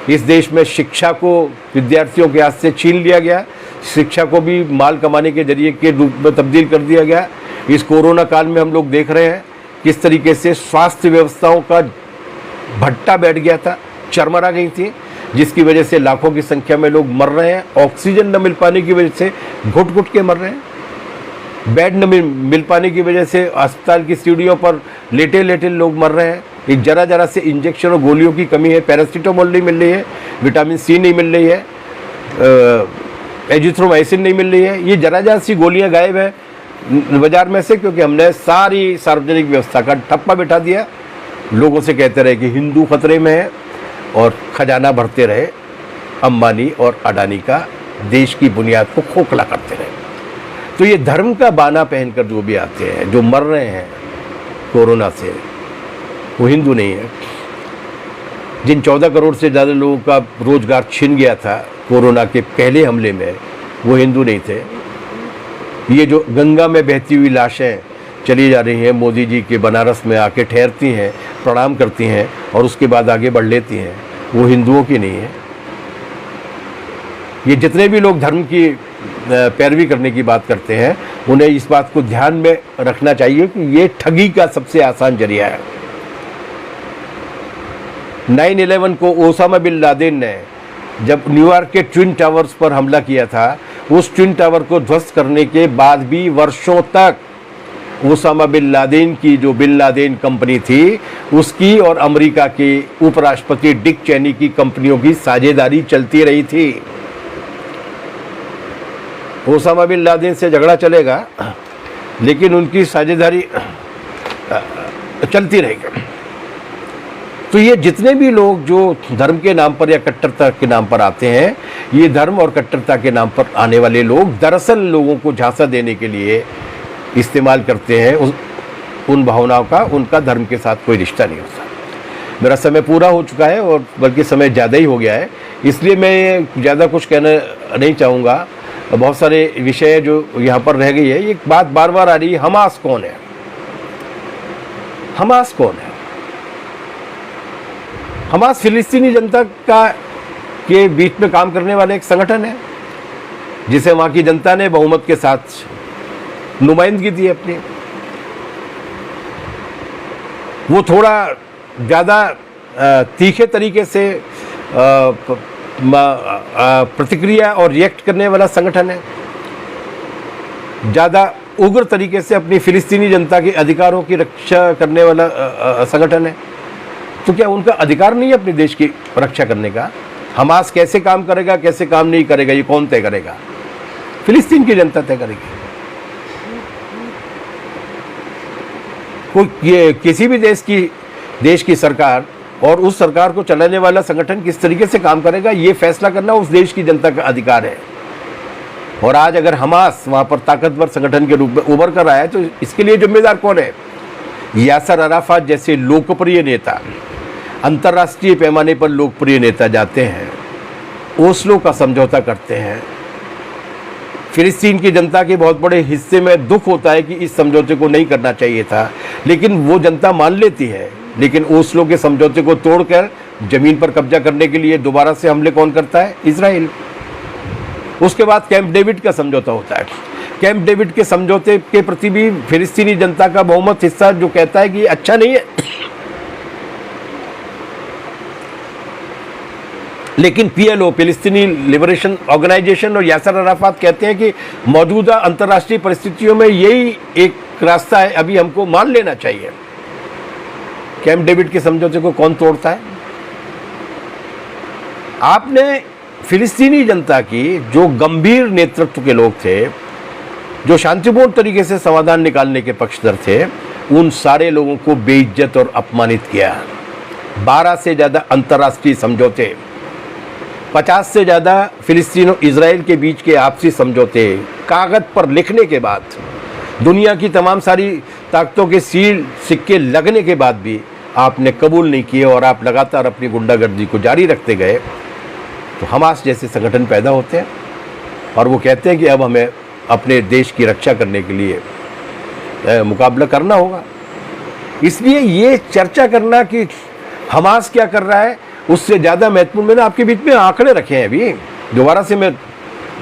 इस देश में शिक्षा को विद्यार्थियों के हाथ से छीन लिया गया। शिक्षा को भी माल कमाने के जरिए के रूप में तब्दील कर दिया गया। इस कोरोना काल में हम लोग देख रहे हैं किस तरीके से स्वास्थ्य व्यवस्थाओं का भट्टा बैठ गया था, चरमरा गई थी, जिसकी वजह से लाखों की संख्या में लोग मर रहे हैं। ऑक्सीजन न मिल पाने की वजह से घुट घुट के मर रहे हैं। बेड न मिल पाने की वजह से अस्पताल की सीढ़ियों पर लेटे लेटे लोग मर रहे हैं। एक जरा जरा से इंजेक्शन और गोलियों की कमी है, पैरासीटामोल नहीं मिल रही है, विटामिन सी नहीं मिल रही है, एजिथ्रोमाइसिन नहीं मिल रही है। ये जरा जरा सी गोलियां गायब है बाजार में से, क्योंकि हमने सारी सार्वजनिक व्यवस्था का ठप्पा बिठा दिया। लोगों से कहते रहे कि हिंदू खतरे में है और खजाना भरते रहे अंबानी और अडानी का, देश की बुनियाद को खोखला करते रहे। तो ये धर्म का बाना पहनकर जो भी आते हैं, जो मर रहे हैं कोरोना से, वो हिंदू नहीं है। जिन 14 करोड़ से ज़्यादा लोगों का रोजगार छिन गया था कोरोना के पहले हमले में, वो हिंदू नहीं थे। ये जो गंगा में बहती हुई लाशें चली जा रही हैं, मोदी जी के बनारस में आके ठहरती हैं, प्रणाम करती हैं और उसके बाद आगे बढ़ लेती हैं, वो हिंदुओं की नहीं है। ये जितने भी लोग धर्म की पैरवी करने की बात करते हैं, उन्हें इस बात को ध्यान में रखना चाहिए कि ये ठगी का सबसे आसान जरिया है। 9/11 को ओसामा बिन लादेन ने जब न्यूयॉर्क के ट्विन टावर्स पर हमला किया था, उस ट्विन टावर को ध्वस्त करने के बाद भी वर्षों तक ओसामा बिन लादेन की जो बिन लादेन कंपनी थी, उसकी और अमेरिका के उपराष्ट्रपति डिक चेनी की कंपनियों की साझेदारी चलती रही थी। ओसामा बिन लादेन से झगड़ा चलेगा, लेकिन उनकी साझेदारी चलती रहेगी। तो ये जितने भी लोग जो धर्म के नाम पर या कट्टरता के नाम पर आते हैं, ये धर्म और कट्टरता के नाम पर आने वाले लोग दरअसल लोगों को झांसा देने के लिए इस्तेमाल करते हैं उन भावनाओं का। उनका धर्म के साथ कोई रिश्ता नहीं होता। मेरा समय पूरा हो चुका है और बल्कि समय ज़्यादा ही हो गया है, इसलिए मैं ज़्यादा कुछ कहना नहीं चाहूँगा। बहुत सारे विषय जो यहाँ पर रह गई है। एक बात बार बार आ रही है, हमास कौन है? हमास कौन है? हमास फिलिस्तीनी जनता का के बीच में काम करने वाला एक संगठन है, जिसे वहाँ की जनता ने बहुमत के साथ नुमाइंदगी दी अपनी। वो थोड़ा ज़्यादा तीखे तरीके से प्रतिक्रिया और रिएक्ट करने वाला संगठन है, ज़्यादा उग्र तरीके से अपनी फिलिस्तीनी जनता के अधिकारों की रक्षा करने वाला संगठन है। तो क्या उनका अधिकार नहीं है अपने देश की रक्षा करने का? हमास कैसे काम करेगा, कैसे काम नहीं करेगा, ये कौन तय करेगा? फिलिस्तीन की जनता तय करेगी। कोई किसी भी देश की सरकार और उस सरकार को चलाने वाला संगठन किस तरीके से काम करेगा, ये फैसला करना उस देश की जनता का अधिकार है। और आज अगर हमास वहाँ पर ताकतवर संगठन के रूप में उभर कर आया है, तो इसके लिए जिम्मेदार कौन है? यासर अराफात जैसे लोकप्रिय नेता, अंतर्राष्ट्रीय पैमाने पर लोकप्रिय नेता जाते हैं, ओस्लो का समझौता करते हैं। फिलिस्तीन की जनता के बहुत बड़े हिस्से में दुख होता है कि इस समझौते को नहीं करना चाहिए था, लेकिन वो जनता मान लेती है। लेकिन ओस्लो के समझौते को तोड़कर जमीन पर कब्जा करने के लिए दोबारा से हमले कौन करता है? इजराइल। उसके बाद कैंप डेविड का समझौता होता है। कैंप डेविड के समझौते के प्रति भी फिलिस्तीनी जनता का बहुमत हिस्सा जो कहता है कि ये अच्छा नहीं है, लेकिन पीएलओ, फिलिस्तीनी लिबरेशन ऑर्गेनाइजेशन और यासर अराफात कहते हैं कि मौजूदा अंतर्राष्ट्रीय परिस्थितियों में यही एक रास्ता है, अभी हमको मान लेना चाहिए। कैंप डेविड के समझौते को कौन तोड़ता है? आपने फिलिस्तीनी जनता की जो गंभीर नेतृत्व के लोग थे, जो शांतिपूर्ण तरीके से समाधान निकालने के पक्षधर थे, उन सारे लोगों को बेइज्जत और अपमानित किया। 12 से ज़्यादा अंतर्राष्ट्रीय समझौते, 50 से ज़्यादा फिलिस्तीन और इजराइल के बीच के आपसी समझौते कागज़ पर लिखने के बाद, दुनिया की तमाम सारी ताकतों के सील सिक्के लगने के बाद भी आपने कबूल नहीं किए और आप लगातार अपनी गुंडागर्दी को जारी रखते गए। तो हमास जैसे संगठन पैदा होते हैं और वो कहते हैं कि अब हमें अपने देश की रक्षा करने के लिए मुकाबला करना होगा। इसलिए ये चर्चा करना कि हमास क्या कर रहा है, उससे ज़्यादा महत्वपूर्ण, मैंने आपके बीच में आंकड़े रखे हैं। अभी दोबारा से मैं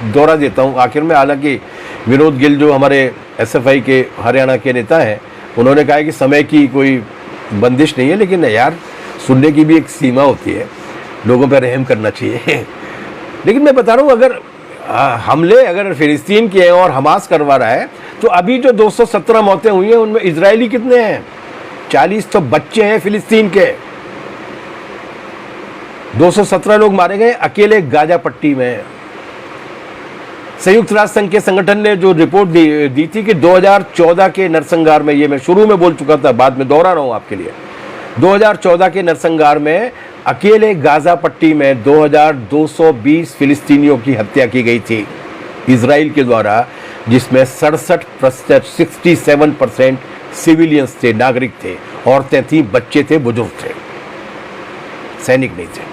दोहरा देता हूँ आखिर में। हालांकि विनोद गिल जो हमारे एसएफआई के हरियाणा के नेता हैं, उन्होंने कहा है कि समय की कोई बंदिश नहीं है, लेकिन यार सुनने की भी एक सीमा होती है, लोगों पर रहम करना चाहिए। लेकिन मैं बता रहा हूँ, अगर हमले अगर फिलिस्तीन के हैं और हमास करवा रहा है, तो अभी जो 217 मौतें हुई हैं उनमें इजरायली कितने हैं? 40 तो बच्चे हैं फिलिस्तीन के। 217 लोग मारे गए अकेले गाजा पट्टी में। संयुक्त राष्ट्र संघ के संगठन ने जो रिपोर्ट दी थी कि 2014 के नरसंहार में, ये मैं शुरू में बोल चुका था, बाद में दोहरा रहा हूं आपके लिए, 2014 के नरसंहार में अकेले गाजा पट्टी में 2220 फिलिस्तीनियों की हत्या की गई थी इजराइल के द्वारा, जिसमें 67% सिविलियंस थे, नागरिक थे, औरतें थी, बच्चे थे, बुजुर्ग थे, सैनिक नहीं थे।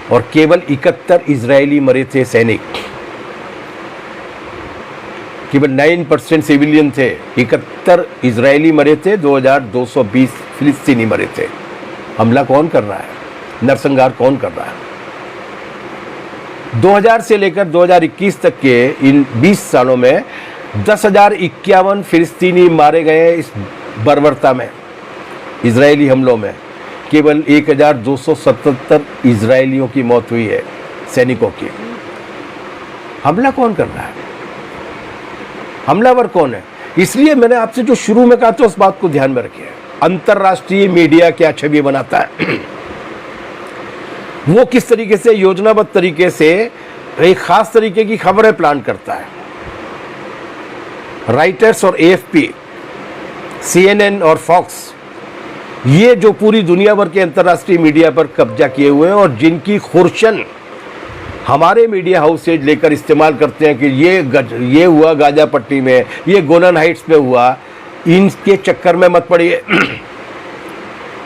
और केवल 71 इजरायली मरे थे सैनिक, केवल 9% सिविलियन थे, 71 इजरायली मरे थे, 2220 फिलिस्तीनी मरे थे। हमला कौन कर रहा है? नरसंहार कौन कर रहा है? 2000 से लेकर 2021 तक के इन 20 सालों में 10,051 फिलिस्तीनी मारे गए इस बर्बरता में, इजरायली हमलों में। केवल 1277 इजरायलियों की मौत हुई है, सैनिकों की। हमला कौन कर रहा है? हमलावर कौन है? इसलिए मैंने आपसे जो शुरू में कहा था उस बात को ध्यान में रखिए। अंतर्राष्ट्रीय मीडिया क्या छवि बनाता है, वो किस तरीके से योजनाबद्ध तरीके से एक खास तरीके की खबरें प्लान करता है। राइटर्स और एएफपी, सीएनएन और फॉक्स, ये जो पूरी दुनिया भर के अंतर्राष्ट्रीय मीडिया पर कब्जा किए हुए हैं और जिनकी खुर्शन हमारे मीडिया हाउसेज लेकर इस्तेमाल करते हैं कि ये हुआ गाजा पट्टी में, ये गोलन हाइट्स पे हुआ, इनके चक्कर में मत पड़िए।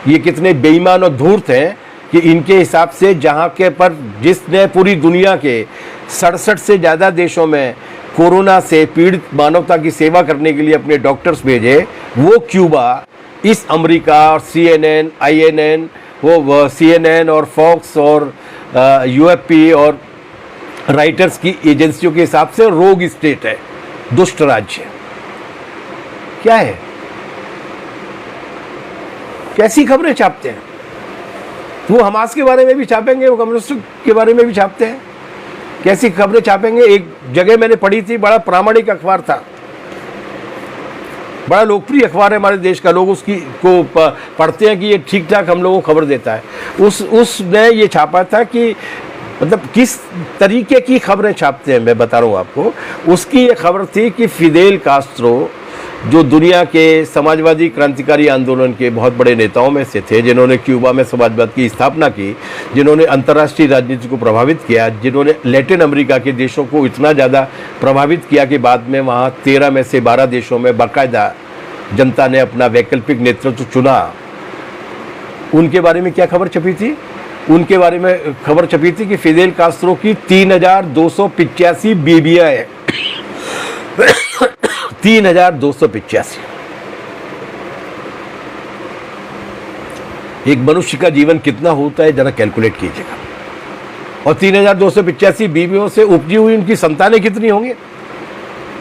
ये कितने बेईमान और धूर्त हैं कि इनके हिसाब से जहाँ के पर जिसने पूरी दुनिया के 67 से ज़्यादा देशों में कोरोना से पीड़ित मानवता की सेवा करने के लिए अपने डॉक्टर्स भेजे, वो क्यूबा इस अमेरिका और CNN, INN, वो CNN और फॉक्स और यूएफपी और राइटर्स की एजेंसियों के हिसाब से रोग स्टेट है, दुष्ट राज्य। क्या है? कैसी खबरें छापते हैं? वो हमास के बारे में भी छापेंगे, वो कम्युनिस्ट के बारे में भी छापते हैं। कैसी खबरें छापेंगे? एक जगह मैंने पढ़ी थी, बड़ा प्रामाणिक अखबार था, बड़ा लोकप्रिय अखबार है हमारे देश का, लोग उसकी को पढ़ते हैं कि ये ठीक ठाक हम लोगों को खबर देता है। उसने ये छापा था कि मतलब किस तरीके की खबरें छापते हैं, मैं बता रहा हूँ आपको। उसकी ये खबर थी कि फिदेल कास्ट्रो, जो दुनिया के समाजवादी क्रांतिकारी आंदोलन के बहुत बड़े नेताओं में से थे, जिन्होंने क्यूबा में समाजवाद की स्थापना की, जिन्होंने अंतर्राष्ट्रीय राजनीति को प्रभावित किया, जिन्होंने लैटिन अमेरिका के देशों को इतना ज़्यादा प्रभावित किया कि बाद में वहाँ 13 में से 12 देशों में बाकायदा जनता ने अपना वैकल्पिक नेतृत्व चुना। उनके बारे में क्या खबर छपी थी? उनके बारे में खबर छपी थी कि फिदेल कास्ट्रो की 3,285 बीबियाँ हैं। 3,285। एक मनुष्य का जीवन कितना होता है जरा कैलकुलेट कीजिएगा। और 3,285 बीवियों से उपजी हुई उनकी संतानें कितनी होंगी?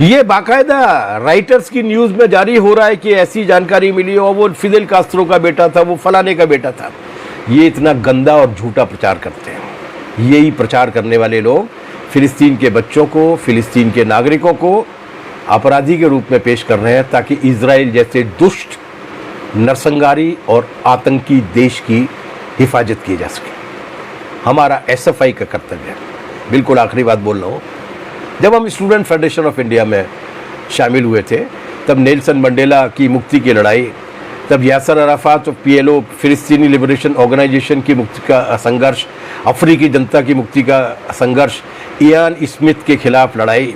ये बाकायदा राइटर्स की न्यूज़ में जारी हो रहा है कि ऐसी जानकारी मिली और वो फिदेल कास्ट्रो का बेटा था, वो फलाने का बेटा था। ये इतना गंदा और झूठा प्रचार करते हैं। यही प्रचार करने वाले लोग फिलिस्तीन के बच्चों को, फिलिस्तीन के नागरिकों को अपराधी के रूप में पेश कर रहे हैं ताकि इजराइल जैसे दुष्ट, नरसंहारी और आतंकी देश की हिफाजत की जा सके। हमारा एसएफआई का कर्तव्य है। बिल्कुल आखिरी बात बोल रहा हूँ, जब हम स्टूडेंट फेडरेशन ऑफ इंडिया में शामिल हुए थे, तब नेल्सन मंडेला की मुक्ति की लड़ाई, तब यासर अराफात और PLO फिलिस्तीनी लिबरेशन ऑर्गेनाइजेशन की मुक्ति का संघर्ष, अफ्रीकी जनता की मुक्ति का संघर्ष, इयान स्मिथ के खिलाफ लड़ाई,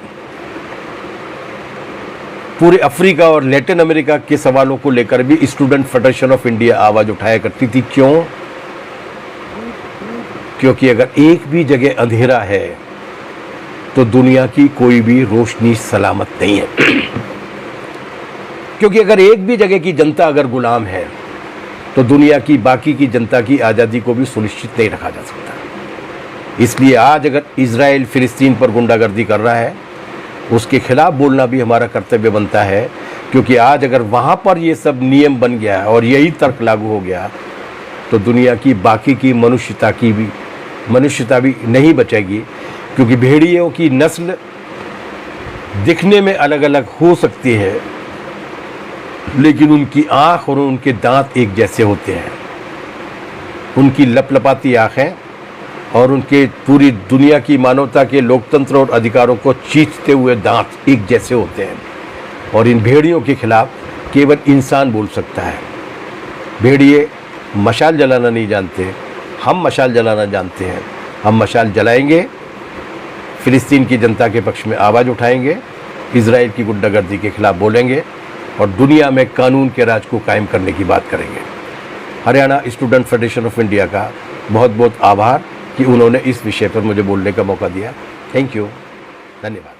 पूरे अफ्रीका और लैटिन अमेरिका के सवालों को लेकर भी स्टूडेंट फेडरेशन ऑफ इंडिया आवाज़ उठाया करती थी। क्यों? क्योंकि अगर एक भी जगह अंधेरा है तो दुनिया की कोई भी रोशनी सलामत नहीं है। क्योंकि अगर एक भी जगह की जनता अगर गुलाम है तो दुनिया की बाकी की जनता की आज़ादी को भी सुनिश्चित नहीं रखा जा सकता। इसलिए आज अगर इजराइल फिलिस्तीन पर गुंडागर्दी कर रहा है, उसके खिलाफ बोलना भी हमारा कर्तव्य बनता है, क्योंकि आज अगर वहाँ पर ये सब नियम बन गया और यही तर्क लागू हो गया तो दुनिया की बाकी की मनुष्यता भी नहीं बचेगी। क्योंकि भेड़ियों की नस्ल दिखने में अलग अलग हो सकती है, लेकिन उनकी आँख और उनके दांत एक जैसे होते हैं। उनकी लपलपाती आँखें और उनके पूरी दुनिया की मानवता के लोकतंत्र और अधिकारों को चींचते हुए दांत एक जैसे होते हैं। और इन भेड़ियों के खिलाफ केवल इंसान बोल सकता है। भेड़िए मशाल जलाना नहीं जानते, हम मशाल जलाना जानते हैं। हम मशाल जलाएंगे, फिलिस्तीन की जनता के पक्ष में आवाज़ उठाएंगे, इजराइल की गुंडागर्दी के खिलाफ बोलेंगे और दुनिया में कानून के राज को कायम करने की बात करेंगे। Haryana student federation of India का बहुत बहुत आभार कि उन्होंने इस विषय पर मुझे बोलने का मौका दिया। थैंक यू, धन्यवाद।